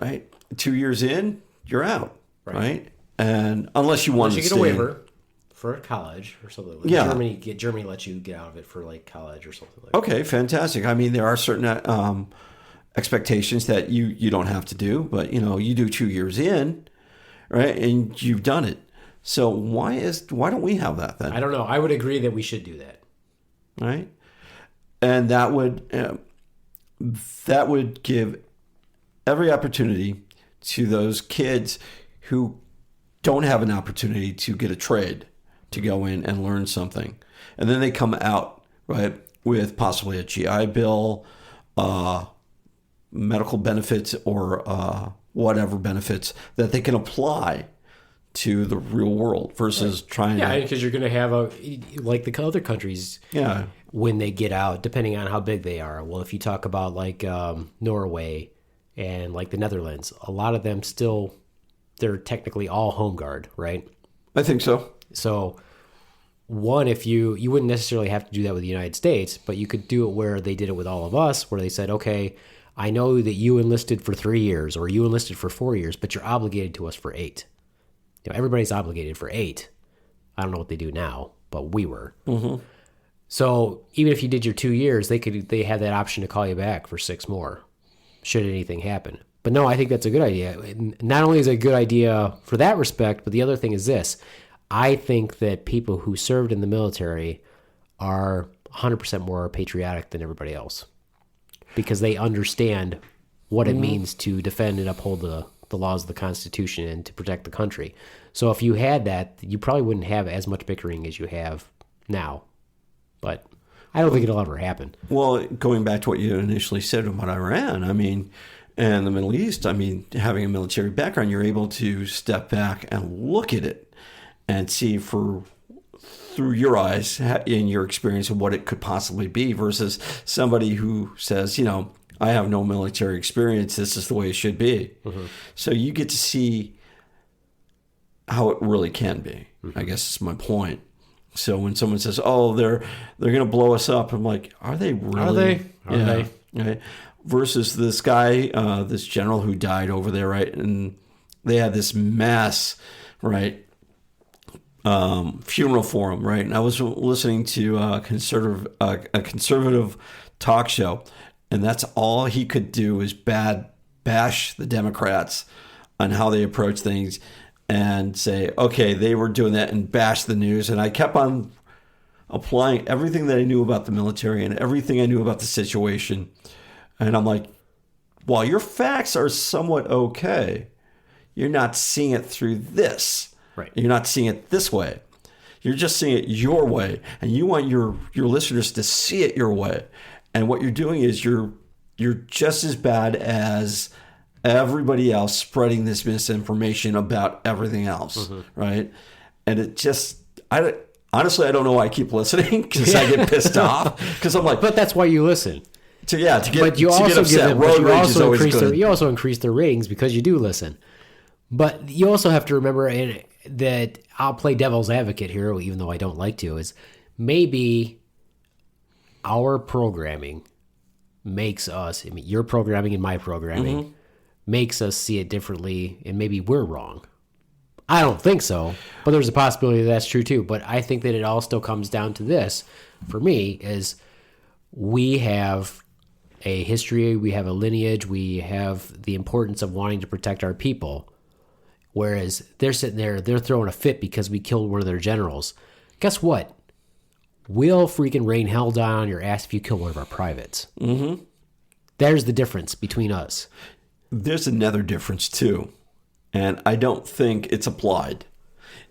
right? 2 years in, you're out, right? And unless you want to get a waiver for college or something like that. Germany lets you get out of it for like college or something like that. Okay, fantastic. I mean, there are certain expectations that you don't have to do, but you do 2 years in, right? And you've done it. So why don't we have that then? I don't know. I would agree that we should do that. Right? And that would give every opportunity to those kids who don't have an opportunity to get a trade, to go in and learn something. And then they come out, right, with possibly a GI Bill, medical benefits, or whatever benefits that they can apply to the real world versus trying to... Yeah, because you're going to have like the other countries, when they get out, depending on how big they are. Well, if you talk about like Norway and like the Netherlands, a lot of them still, they're technically all home guard, right? I think so. So one, if you wouldn't necessarily have to do that with the United States, but you could do it where they did it with all of us, where they said, okay, I know that you enlisted for 3 years or you enlisted for 4 years, but you're obligated to us for 8. Everybody's obligated for 8. I don't know what they do now, but we were. Mm-hmm. So even if you did your 2 years, they have that option to call you back for 6 more, should anything happen. But no, I think that's a good idea. Not only is it a good idea for that respect, but the other thing is this. I think that people who served in the military are 100% more patriotic than everybody else because they understand what it means to defend and uphold the laws of the Constitution and to protect the country. So if you had that, you probably wouldn't have as much bickering as you have now. But I don't think it'll ever happen. Well, going back to what you initially said about Iran, I mean, and the Middle East, I mean, having a military background, you're able to step back and look at it and see through your eyes, in your experience, of what it could possibly be versus somebody who says, I have no military experience. This is the way it should be. Mm-hmm. So you get to see how it really can be. Mm-hmm. I guess is my point. So when someone says, "Oh, they're going to blow us up," I'm like, "Are they really? Are they? Right. versus this guy, this general who died over there, right? And they had this mass, right, funeral for him, right? And I was listening to a conservative talk show, and that's all he could do is bash the Democrats on how they approach things and say, okay, they were doing that, and bash the news. And I kept on applying everything that I knew about the military and everything I knew about the situation. And I'm like, while your facts are somewhat okay, you're not seeing it through this. Right. You're not seeing it this way. You're just seeing it your way. And you want your listeners to see it your way. And what you're doing is you're just as bad as everybody else spreading this misinformation about everything else. Right. And it just, honestly, I don't know why I keep listening, because I get pissed off. Because I'm like, But that's why you listen. to get, But you to also get upset. give them, but Road you rage also is always increase good. you also increase their ratings because you do listen. But you also have to remember, and that I'll play devil's advocate here, even though I don't like to, is maybe our programming makes us, I mean, your programming and my programming makes us see it differently, and maybe we're wrong. I don't think so, but there's a possibility that's true too. But I think that it all still comes down to this, for me, is we have a history, we have a lineage, we have the importance of wanting to protect our people. Whereas they're sitting there, they're throwing a fit because we killed one of their generals. Guess what? We'll freaking rain hell down on your ass if you kill one of our privates. Mm-hmm. There's the difference between us. There's another difference too, and I don't think it's applied,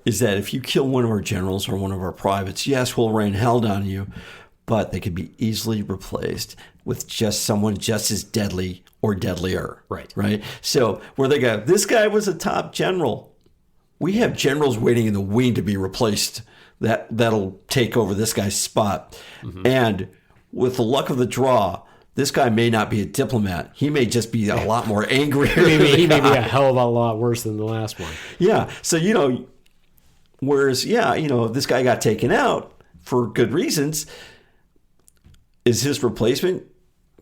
is that if you kill one of our generals or one of our privates, yes, we'll rain hell down on you, but they could be easily replaced with just someone just as deadly or deadlier. Right. Right? So where they go, this guy was a top general. We have generals waiting in the wing to be replaced that'll take over this guy's spot. And with the luck of the draw, this guy may not be a diplomat. He may just be a lot more angry. He may be a hell of a lot worse than the last one. Yeah. So, whereas, this guy got taken out for good reasons. Is his replacement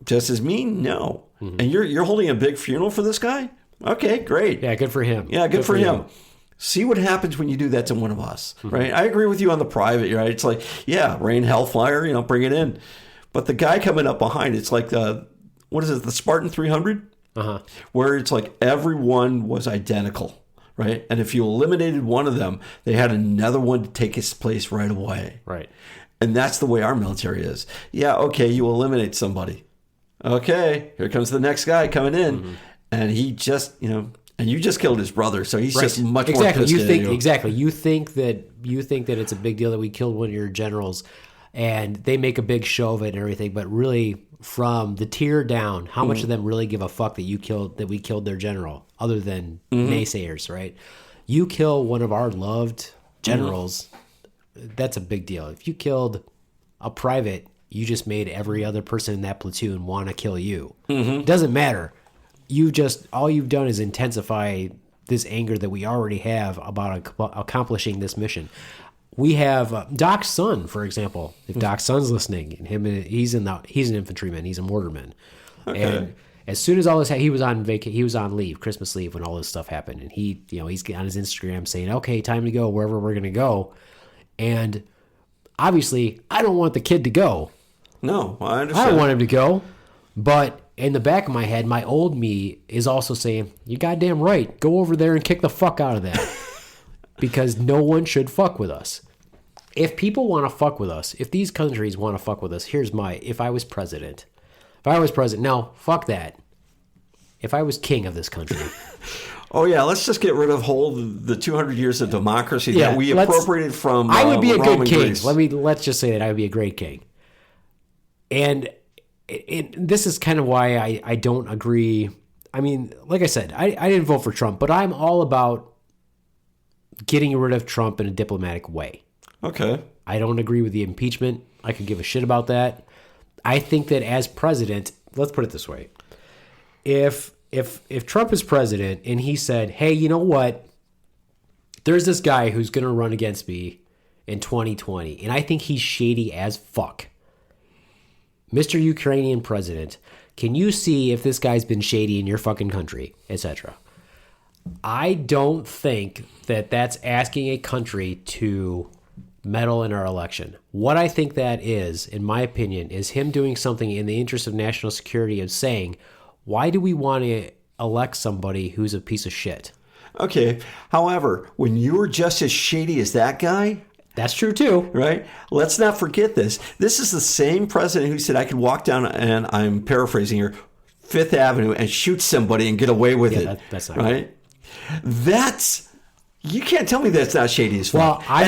just as mean? No. And you're holding a big funeral for this guy? Okay, great. Yeah, good for him. Yeah, good for him. See what happens when you do that to one of us, right? I agree with you on the private, right? It's like, yeah, rain, hellfire, bring it in. But the guy coming up behind, it's like the Spartan 300? Where it's like everyone was identical, right? And if you eliminated one of them, they had another one to take his place right away. Right. And that's the way our military is. Yeah, okay, you eliminate somebody. Okay, here comes the next guy coming in. And he just, and you just killed his brother, so he's just much more pissed at you. Exactly. You think that it's a big deal that we killed one of your generals, and they make a big show of it and everything, but really from the tier down, how much of them really give a fuck that we killed their general, other than naysayers, right? You kill one of our loved generals, that's a big deal. If you killed a private, you just made every other person in that platoon want to kill you. It doesn't matter. All you've done is intensify this anger that we already have about accomplishing this mission. We have Doc's son, for example. If Doc's son's listening, and he's an infantryman, he's a mortarman. Okay. And as soon as all this, he was on leave, Christmas leave, when all this stuff happened, and he's on his Instagram saying, "Okay, time to go wherever we're gonna go." And obviously, I don't want the kid to go. No, I understand. I don't want him to go, but in the back of my head, my old me is also saying, "You goddamn right, go over there and kick the fuck out of that," because no one should fuck with us. If people want to fuck with us, if these countries want to fuck with us, if I was president, no, fuck that. If I was king of this country. Oh yeah, let's just get rid of the 200 years of democracy that we appropriated from I would be a Roman good king. Greece. Let's just say that I would be a great king. And this is kind of why I don't agree. I mean, like I said, I didn't vote for Trump, but I'm all about getting rid of Trump in a diplomatic way. Okay. I don't agree with the impeachment. I could give a shit about that. I think that as president, let's put it this way. If Trump is president and he said, "Hey, you know what? There's this guy who's going to run against me in 2020, and I think he's shady as fuck. Mr. Ukrainian president, Can you see if this guy's been shady in your fucking country, etc.? I don't think that that's asking a country to meddle in our election. What I think that is, in my opinion, is him doing something in the interest of national security of saying, why do we want to elect somebody who's a piece of shit? Okay. However, when you're just as shady as that guy, that's true too. right? Let's not forget this. This is the same president who said I could walk down, and I'm paraphrasing here, Fifth Avenue and shoot somebody and get away with it. That's not right. That's, you can't tell me that's not shady as fuck. Well, I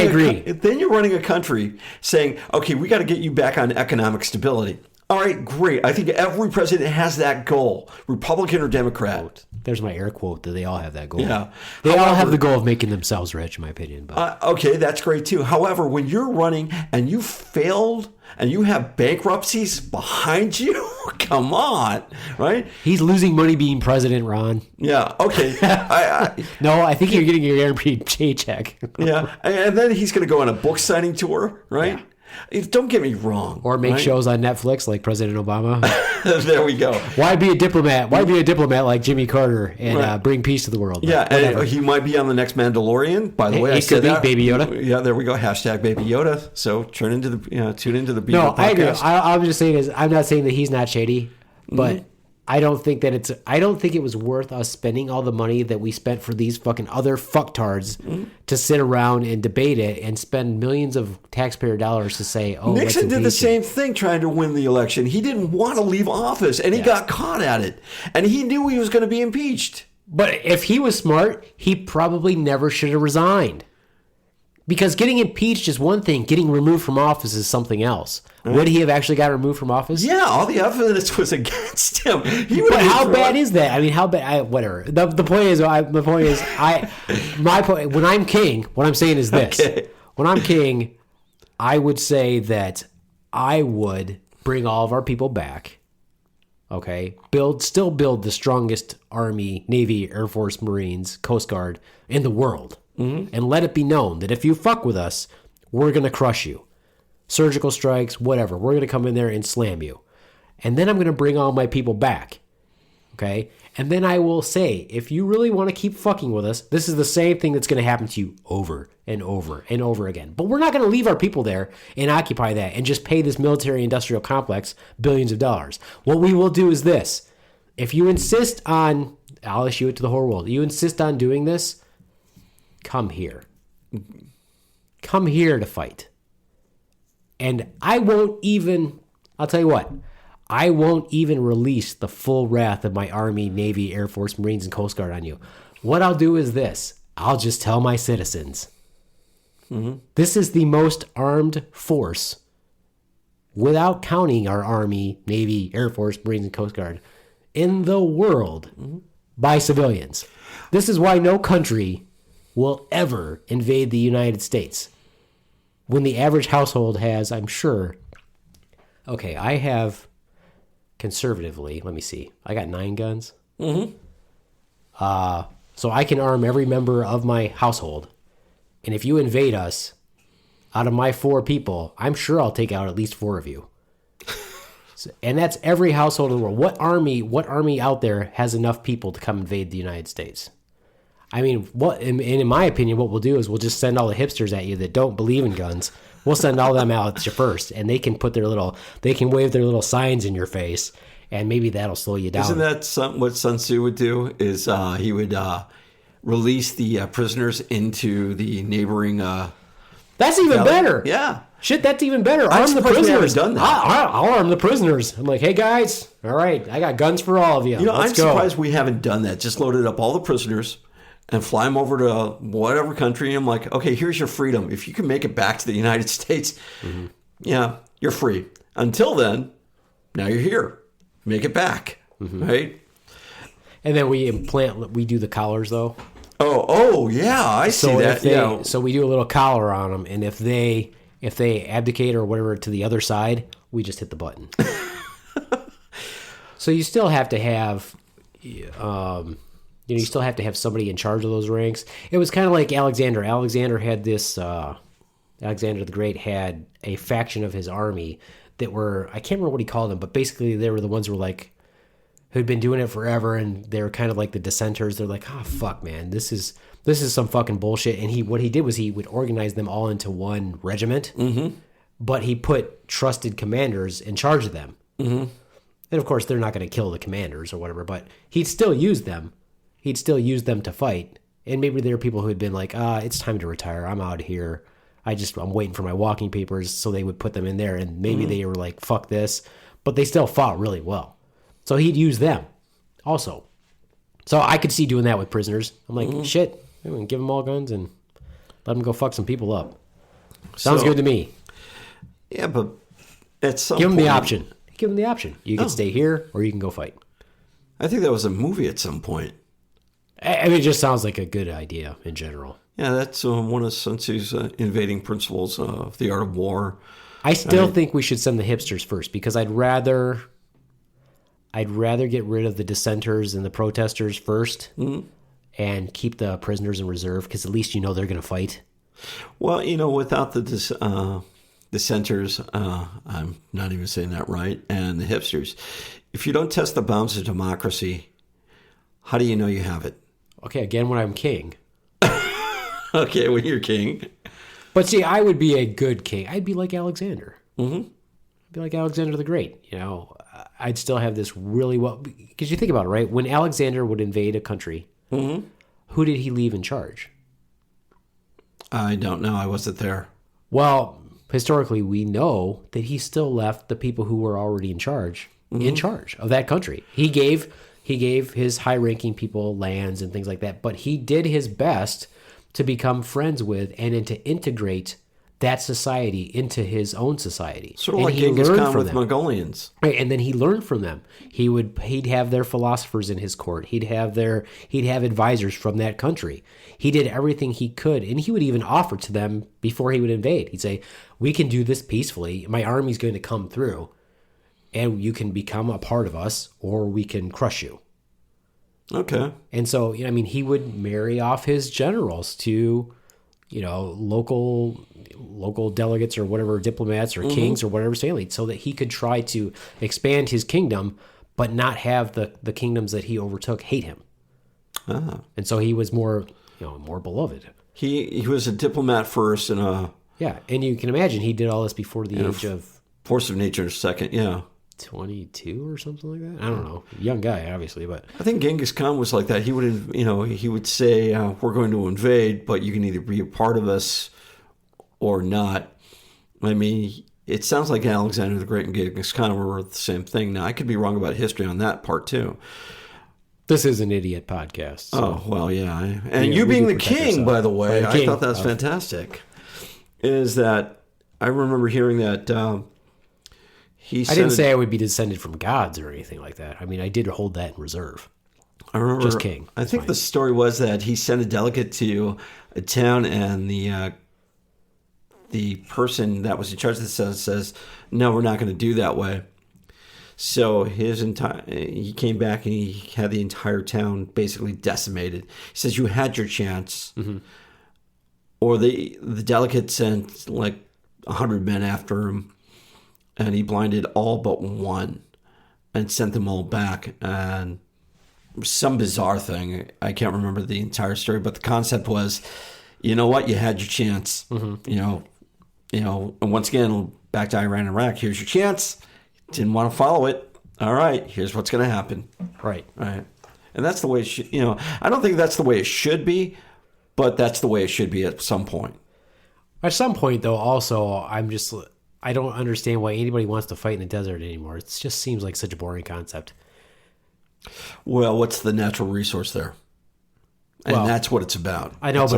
agree. Then you're running a country saying, okay, we got to get you back on economic stability. All right, great. I think every president has that goal, Republican or Democrat. There's my air quote that they all have that goal. Yeah. They all have the goal of making themselves rich, in my opinion. But okay, that's great too. However, when you're running and you failed and you have bankruptcies behind you, come on, right? He's losing money being president, Ron. Yeah, okay. No, I think you're getting your guaranteed paycheck. Yeah, and then he's going to go on a book signing tour, right? Yeah. Don't get me wrong. Or make shows on Netflix like President Obama. There we go. Why be a diplomat? Why be a diplomat like Jimmy Carter and bring peace to the world? Yeah, and he might be on the next Mandalorian. By the way, I said that. Baby Yoda. Yeah, there we go. Hashtag Baby Yoda. So tune into the Beaveman podcast. I agree. I'm just saying I'm not saying that he's not shady, but I don't think it was worth us spending all the money that we spent for these fucking other fucktards to sit around and debate it and spend millions of taxpayer dollars to say, oh, Nixon did the same thing trying to win the election. He didn't want to leave office, and he got caught at it. And he knew he was going to be impeached. But if he was smart, he probably never should have resigned. Because getting impeached is one thing. Getting removed from office is something else. Right. Would he have actually got removed from office? Yeah, all the evidence was against him. But how bad is that? I mean, how bad? Whatever. The point is, when I'm king, what I'm saying is this. Okay. When I'm king, I would say that I would bring all of our people back. Okay, still build the strongest Army, Navy, Air Force, Marines, Coast Guard in the world. Mm-hmm. And let it be known that if you fuck with us, we're going to crush you. Surgical strikes, whatever. We're going to come in there and slam you. And then I'm going to bring all my people back. Okay? And then I will say, if you really want to keep fucking with us, this is the same thing that's going to happen to you over and over and over again. But we're not going to leave our people there and occupy that and just pay this military-industrial complex billions of dollars. What we will do is this. If you insist on, I'll issue it to the whole world. You insist on doing this, come here. Come here to fight. And I'll tell you what, I won't even release the full wrath of my Army, Navy, Air Force, Marines, and Coast Guard on you. What I'll do is this. I'll just tell my citizens. Mm-hmm. This is the most armed force, without counting our Army, Navy, Air Force, Marines, and Coast Guard, in the world by civilians. This is why no country will ever invade the United States. When the average household has, I'm sure, okay, I have, conservatively, let me see, I got 9 guns. Mm-hmm. So I can arm every member of my household. And if you invade us, out of my 4 people, I'm sure I'll take out at least 4 of you. And that's every household in the world. What army out there has enough people to come invade the United States? I mean, in my opinion, what we'll do is we'll just send all the hipsters at you that don't believe in guns. We'll send all them out at you first, and they can wave their little signs in your face, and maybe that'll slow you down. Isn't that what Sun Tzu would do? Is he would release the prisoners into the neighboring. That's even valley? Better. Yeah. Shit, that's even better. Arm the prisoners. Done that. I'll arm the prisoners. I'm like, hey guys, all right, I got guns for all of you. I'm surprised we haven't done that. Just loaded up all the prisoners and fly them over to whatever country. And I'm like, okay, here's your freedom. If you can make it back to the United States, yeah, you're free. Until then, now you're here. Make it back, right? And then we do the collars though. Oh yeah, I see that. So we do a little collar on them, and if they abdicate or whatever to the other side, we just hit the button. So you still have to have, you still have to have somebody in charge of those ranks. It was kind of like Alexander. Alexander had this. Alexander the Great had a faction of his army that were, I can't remember what he called them, but basically they were the ones who were like, who'd been doing it forever, and they were kind of like the dissenters. They're like, oh fuck, man, this is some fucking bullshit. And what he did was he would organize them all into one regiment, but he put trusted commanders in charge of them. And of course, they're not going to kill the commanders or whatever, but he'd still use them. He'd still use them to fight. And maybe there are people who had been like, it's time to retire. I'm out of here. I'm waiting for my walking papers. So they would put them in there, and maybe they were like, fuck this, but they still fought really well. So he'd use them also. So I could see doing that with prisoners. I'm like, shit, I'm gonna give them all guns and let them go fuck some people up. Sounds good to me. Yeah, but at some Give them point, the option. Give them the option. You can stay here or you can go fight. I think that was a movie at some point. I mean, it just sounds like a good idea in general. Yeah, that's one of Sun Tzu's invading principles of the art of war. I still think we should send the hipsters first, because I'd rather get rid of the dissenters and the protesters first and keep the prisoners in reserve, because at least they're going to fight. Well, without the dissenters, I'm not even saying that right, and the hipsters, if you don't test the bounds of democracy, how do you know you have it? Okay, again, when I'm king. Okay, when you're king. But see, I would be a good king. I'd be like Alexander. I'd be like Alexander the Great. I'd still have this really well, because you think about it, right? When Alexander would invade a country, who did he leave in charge? I don't know. I wasn't there. Well, historically, we know that he still left the people who were already in charge of that country. He gave his high-ranking people lands and things like that, but he did his best to become friends with and to integrate that society into his own society. Sort of like Genghis Khan with Mongolians. Right, and then he learned from them. He'd have their philosophers in his court. He'd have advisors from that country. He did everything he could, and he would even offer to them before he would invade. He'd say, "We can do this peacefully. My army's going to come through, and you can become a part of us, or we can crush you." Okay. And so, he would marry off his generals to, local delegates or whatever, diplomats or kings or whatever, so that he could try to expand his kingdom, but not have the kingdoms that he overtook hate him. And so he was more beloved. He was a diplomat first and and you can imagine he did all this before the age of force of nature second. Yeah. 22 or something like that. I don't know. Young guy, obviously, but I think Genghis Khan was like that. He would say, "We're going to invade, but you can either be a part of us or not." I mean, it sounds like Alexander the Great and Genghis Khan were the same thing. Now, I could be wrong about history on that part too. This is an idiot podcast. So. Oh well, yeah. And you being the king, by the way, I thought that was fantastic. Is that I remember hearing that. I didn't say I would be descended from gods or anything like that. I mean, I did hold that in reserve. I remember just king. I think the story was that he sent a delegate to a town, and the person that was in charge of this says, "No, we're not going to do that way." So he came back and he had the entire town basically decimated. He says, "You had your chance," or the delegate sent like 100 men after him. And he blinded all but one and sent them all back. And some bizarre thing. I can't remember the entire story, but the concept was, you know what? You had your chance. And once again, back to Iran and Iraq, here's your chance. Didn't want to follow it. All right, here's what's going to happen. Right. And that's the way it should, I don't think that's the way it should be, but that's the way it should be at some point. At some point, though, also, I don't understand why anybody wants to fight in the desert anymore. It just seems like such a boring concept. Well, what's the natural resource there? And that's what it's about. I know,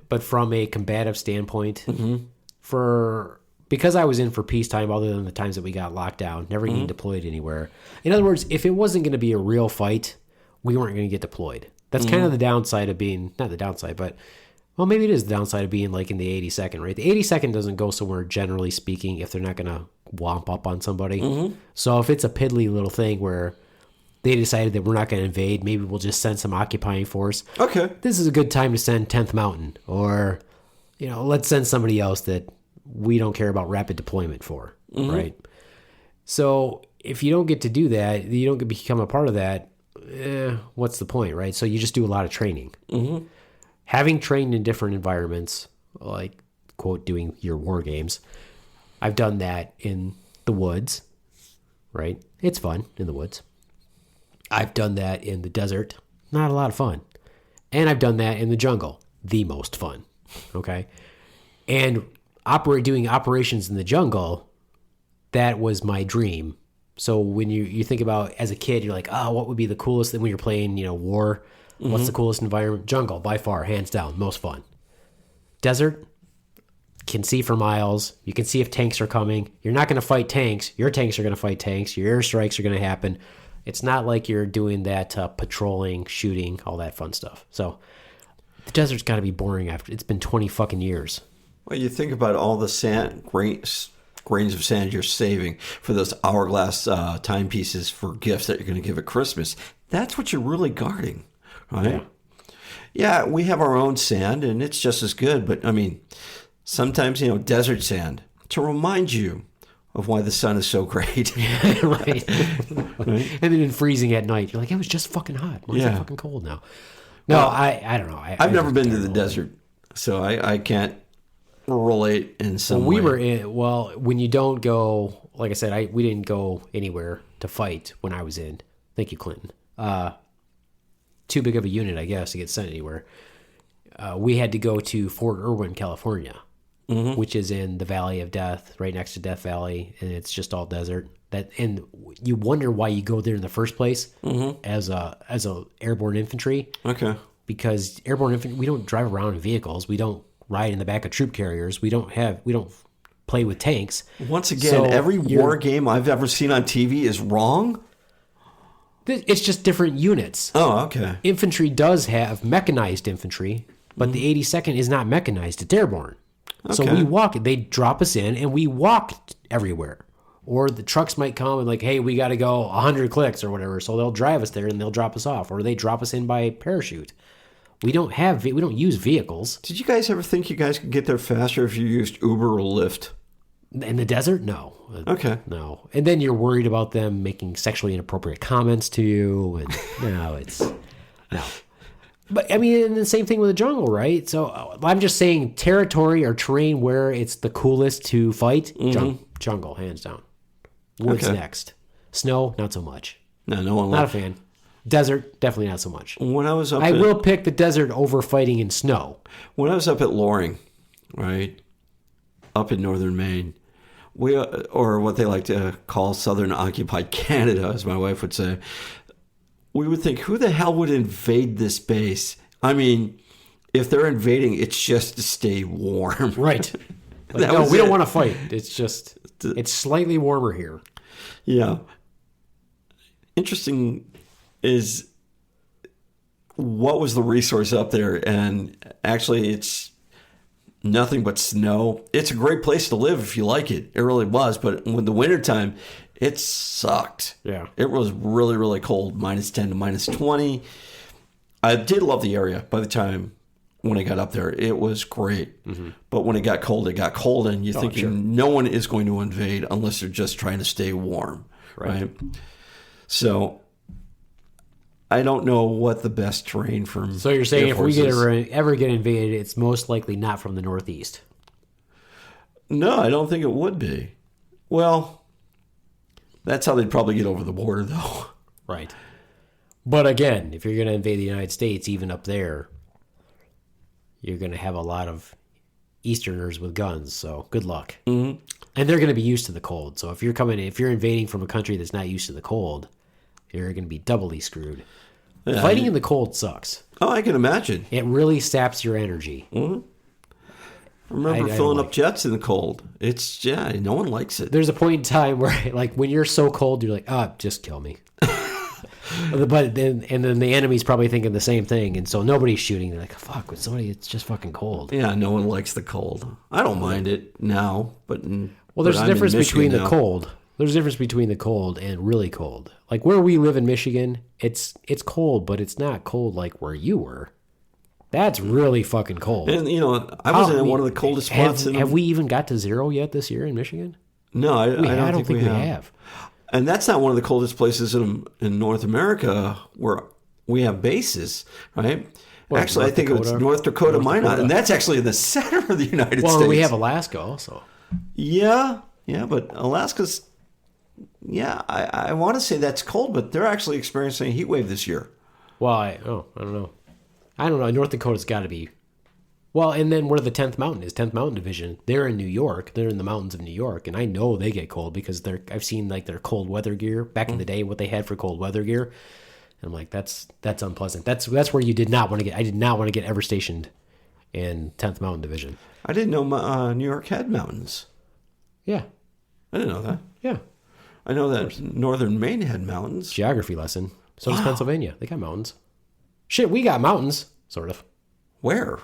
but from a combative standpoint, because I was in for peacetime, other than the times that we got locked down, never getting deployed anywhere. In other words, if it wasn't going to be a real fight, we weren't going to get deployed. That's kind of the downside of being, not the downside, but well, maybe it is the downside of being like in the 82nd, right? The 82nd doesn't go somewhere, generally speaking, if they're not going to womp up on somebody. So if it's a piddly little thing where they decided that we're not going to invade, maybe we'll just send some occupying force. Okay. This is a good time to send 10th Mountain, or, let's send somebody else that we don't care about rapid deployment for, right? So if you don't get to do that, you don't get to become a part of that, what's the point, right? So you just do a lot of training. Mm-hmm. Having trained in different environments, like, quote, doing your war games, I've done that in the woods, right? It's fun in the woods. I've done that in the desert. Not a lot of fun. And I've done that in the jungle. The most fun. Okay? And doing operations in the jungle, that was my dream. So when you think about as a kid, you're like, oh, what would be the coolest thing when you're playing, war? Mm-hmm. What's the coolest environment? Jungle, by far, hands down, most fun. Desert, can see for miles. You can see if tanks are coming. You're not going to fight tanks. Your tanks are going to fight tanks. Your airstrikes are going to happen. It's not like you're doing that patrolling, shooting, all that fun stuff. So the desert's got to be boring after it's been 20 fucking years. Well, you think about all the sand grains of sand you're saving for those hourglass timepieces for gifts that you're going to give at Christmas. That's what you're really guarding, right? Yeah, we have our own sand, and it's just as good. But, I mean, sometimes, desert sand to remind you of why the sun is so great. Right. And then freezing at night. You're like, it was just fucking hot. Why is it fucking cold now? No, well, I don't know. I've never been to the desert, so I can't relate in some way. When you don't go, like I said, we didn't go anywhere to fight when I was in. Thank you, Clinton. Too big of a unit, I guess, to get sent anywhere. We had to go to Fort Irwin, California, which is in the Valley of Death, right next to Death Valley, and it's just all desert. And you wonder why you go there in the first place as a airborne infantry. Okay. Because airborne infantry, we don't drive around in vehicles. We don't ride in the back of troop carriers. We don't play with tanks. Once again, every war game I've ever seen on TV is wrong. It's just different units. Oh, okay. Infantry does have mechanized infantry, but the 82nd is not mechanized. It's airborne. Okay. So we walk. They drop us in, and we walk everywhere. Or the trucks might come and like, hey, we got to go 100 clicks or whatever. So they'll drive us there and they'll drop us off, or they drop us in by parachute. We don't use vehicles. Did you guys ever think you guys could get there faster if you used Uber or Lyft? In the desert? No. Okay. No. And then you're worried about them making sexually inappropriate comments to you. And no. But I mean, the same thing with the jungle, right? So I'm just saying territory or terrain where it's the coolest to fight, jungle, hands down. Woods next. Snow, not so much. No one. Not a fan. Desert, definitely not so much. When I was I will pick the desert over fighting in snow. When I was up at Loring, right, up in northern Maine, or what they like to call Southern Occupied Canada, as my wife would say, we would think, who the hell would invade this base? I mean, if they're invading, it's just to stay warm. Right. Like, no, we don't want to fight. It's just, it's slightly warmer here. Yeah. Interesting is what was the resource up there? And actually, it's nothing but snow. It's a great place to live if you like it. It really was. But when the wintertime, it sucked. Yeah. It was really, really cold, -10 to -20. I did love the area by the time when I got up there. It was great. Mm-hmm. But when it got cold, and you're thinking no one is going to invade unless they're just trying to stay warm. Right? So I don't know what the best terrain from. So you're saying if we ever get invaded, it's most likely not from the Northeast? No, I don't think it would be. Well, that's how they'd probably get over the border, though. Right. But again, if you're going to invade the United States, even up there, you're going to have a lot of Easterners with guns. So good luck. Mm-hmm. And they're going to be used to the cold. So if you're invading from a country that's not used to the cold, you're going to be doubly screwed. Yeah, fighting in the cold sucks. Oh, I can imagine. It really saps your energy. Mm-hmm. I remember filling up jets in the cold. It's, no one likes it. There's a point in time where, like, when you're so cold, you're like, just kill me. But then the enemy's probably thinking the same thing, and so nobody's shooting. They're like, fuck, with somebody, it's just fucking cold. Yeah, no one likes the cold. I don't mind it now, but there's a difference between the cold. There's a difference between the cold and really cold. Like where we live in Michigan, it's cold, but it's not cold like where you were. That's really fucking cold. And I was in one of the coldest spots. Have we even got to 0 yet this year in Michigan? No, I don't think we have. have. And that's not one of the coldest places in North America where we have bases, right? What, actually, North I think Dakota? it's North Dakota, North Minot, Dakota. and that's actually in the center of the United States. Well, we have Alaska also. Yeah, but Alaska's, I want to say that's cold, but they're actually experiencing a heat wave this year. Well, I don't know. North Dakota's got to be. Well, and then where the 10th Mountain is, 10th Mountain Division, they're in New York. They're in the mountains of New York, and I know they get cold because I've seen like their cold weather gear back in the day, what they had for cold weather gear. And I'm like, that's unpleasant. That's where you did not want to get. I did not want to get ever stationed in 10th Mountain Division. I didn't know New York had mountains. Yeah, I didn't know that. yeah. I know that northern Maine had mountains. Geography lesson. So does Pennsylvania. They got mountains. Shit, we got mountains, sort of. Where?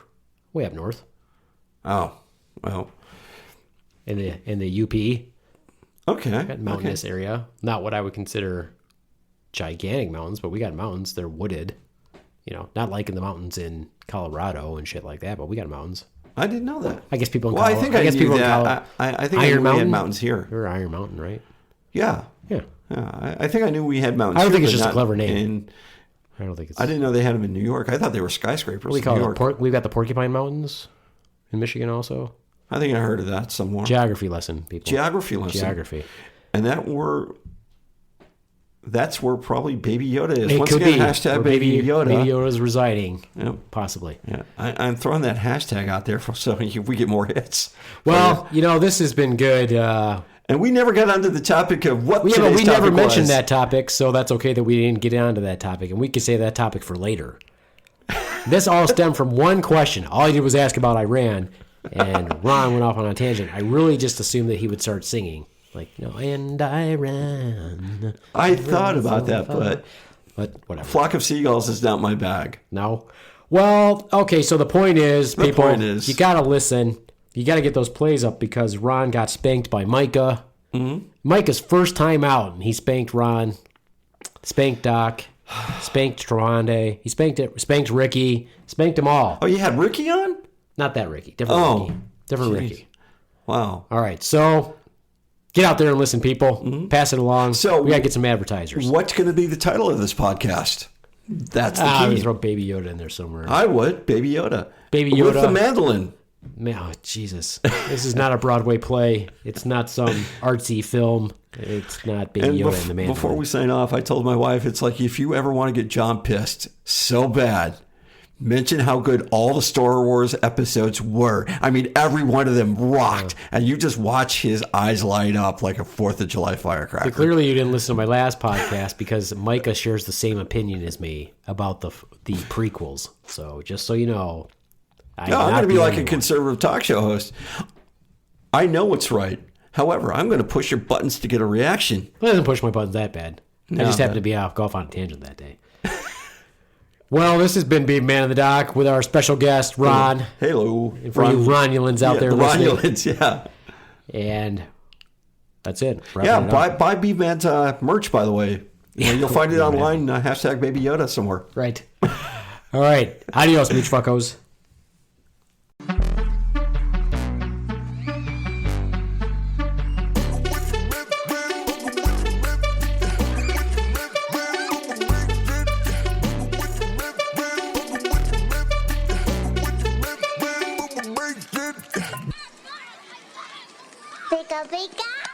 Way up north. Oh, well. In the UP. Okay. Got mountainous area. Not what I would consider gigantic mountains, but we got mountains. They're wooded. Not like in the mountains in Colorado and shit like that, but we got mountains. I didn't know that. I guess people in Well, Colorado. I think I guess knew people that. I think I knew we had mountains here. You're Iron Mountain, right? Yeah. Yeah. I think I knew we had mountains. I don't here, think it's but just a not clever name. in- I don't think it's. I didn't know they had them in New York. I thought they were skyscrapers. We in call New it York. we've got the Porcupine Mountains in Michigan also. I think I heard of that somewhere. Geography lesson, people. Geography lesson. Geography. And that's where probably Baby Yoda is. It Once could again, be hashtag where Baby Yoda. Baby Yoda's residing, Yep. possibly. Yeah, I'm throwing that hashtag out there so we get more hits. Well, this has been good. And we never got onto the topic of what But today's we never topic mentioned was. that topic, so that's okay that we didn't get onto that topic, and we could save that topic for later. This all stemmed from one question. All he did was ask about Iran, and Ron went off on a tangent. I really just assumed that he would start singing. Like, and Iran. I thought about that, but whatever. Flock of Seagulls is not my bag. No. Well, okay, so the point is, people, point is- you got to listen. You got to get those plays up because Ron got spanked by Micah. Mm-hmm. Micah's first time out, and he spanked Ron, spanked Doc, spanked Trawande. He spanked Ricky, spanked them all. Oh, you had Ricky on? Not that Ricky. Different Ricky. Different geez. Ricky. Wow. All right, so get out there and listen, people. Pass it along. So we got to get some advertisers. What's going to be the title of this podcast? That's the I would key. throw Baby Yoda in there somewhere. I would. Baby Yoda. Baby With Yoda. the mandolin. Man, oh, Jesus. This is not a Broadway play. It's not some artsy film. It's not Baby And Yoda and the Man. before we sign off, I told my wife, it's like if you ever want to get John pissed so bad, mention how good all the Star Wars episodes were. I mean, every one of them rocked. And you just watch his eyes light up like a 4th of July firecracker. Clearly, you didn't listen to my last podcast because Micah shares the same opinion as me about the prequels. So just so you know, I'm going to be like a conservative talk show host. I know what's right. However, I'm going to push your buttons to get a reaction. Well, it doesn't push my buttons that bad. I just happened to be go off on a tangent that day. Well, this has been Beaveman in the Dock with our special guest, Ron. Hello. And for you Ronulans out there the listening. Ronulans, yeah. And that's it. Yeah, Wrapping it up. buy Beaveman's merch, by the way. You'll find it online, hashtag Baby Yoda somewhere. Right. All right. Adios, mooch fuckos. Pika pika.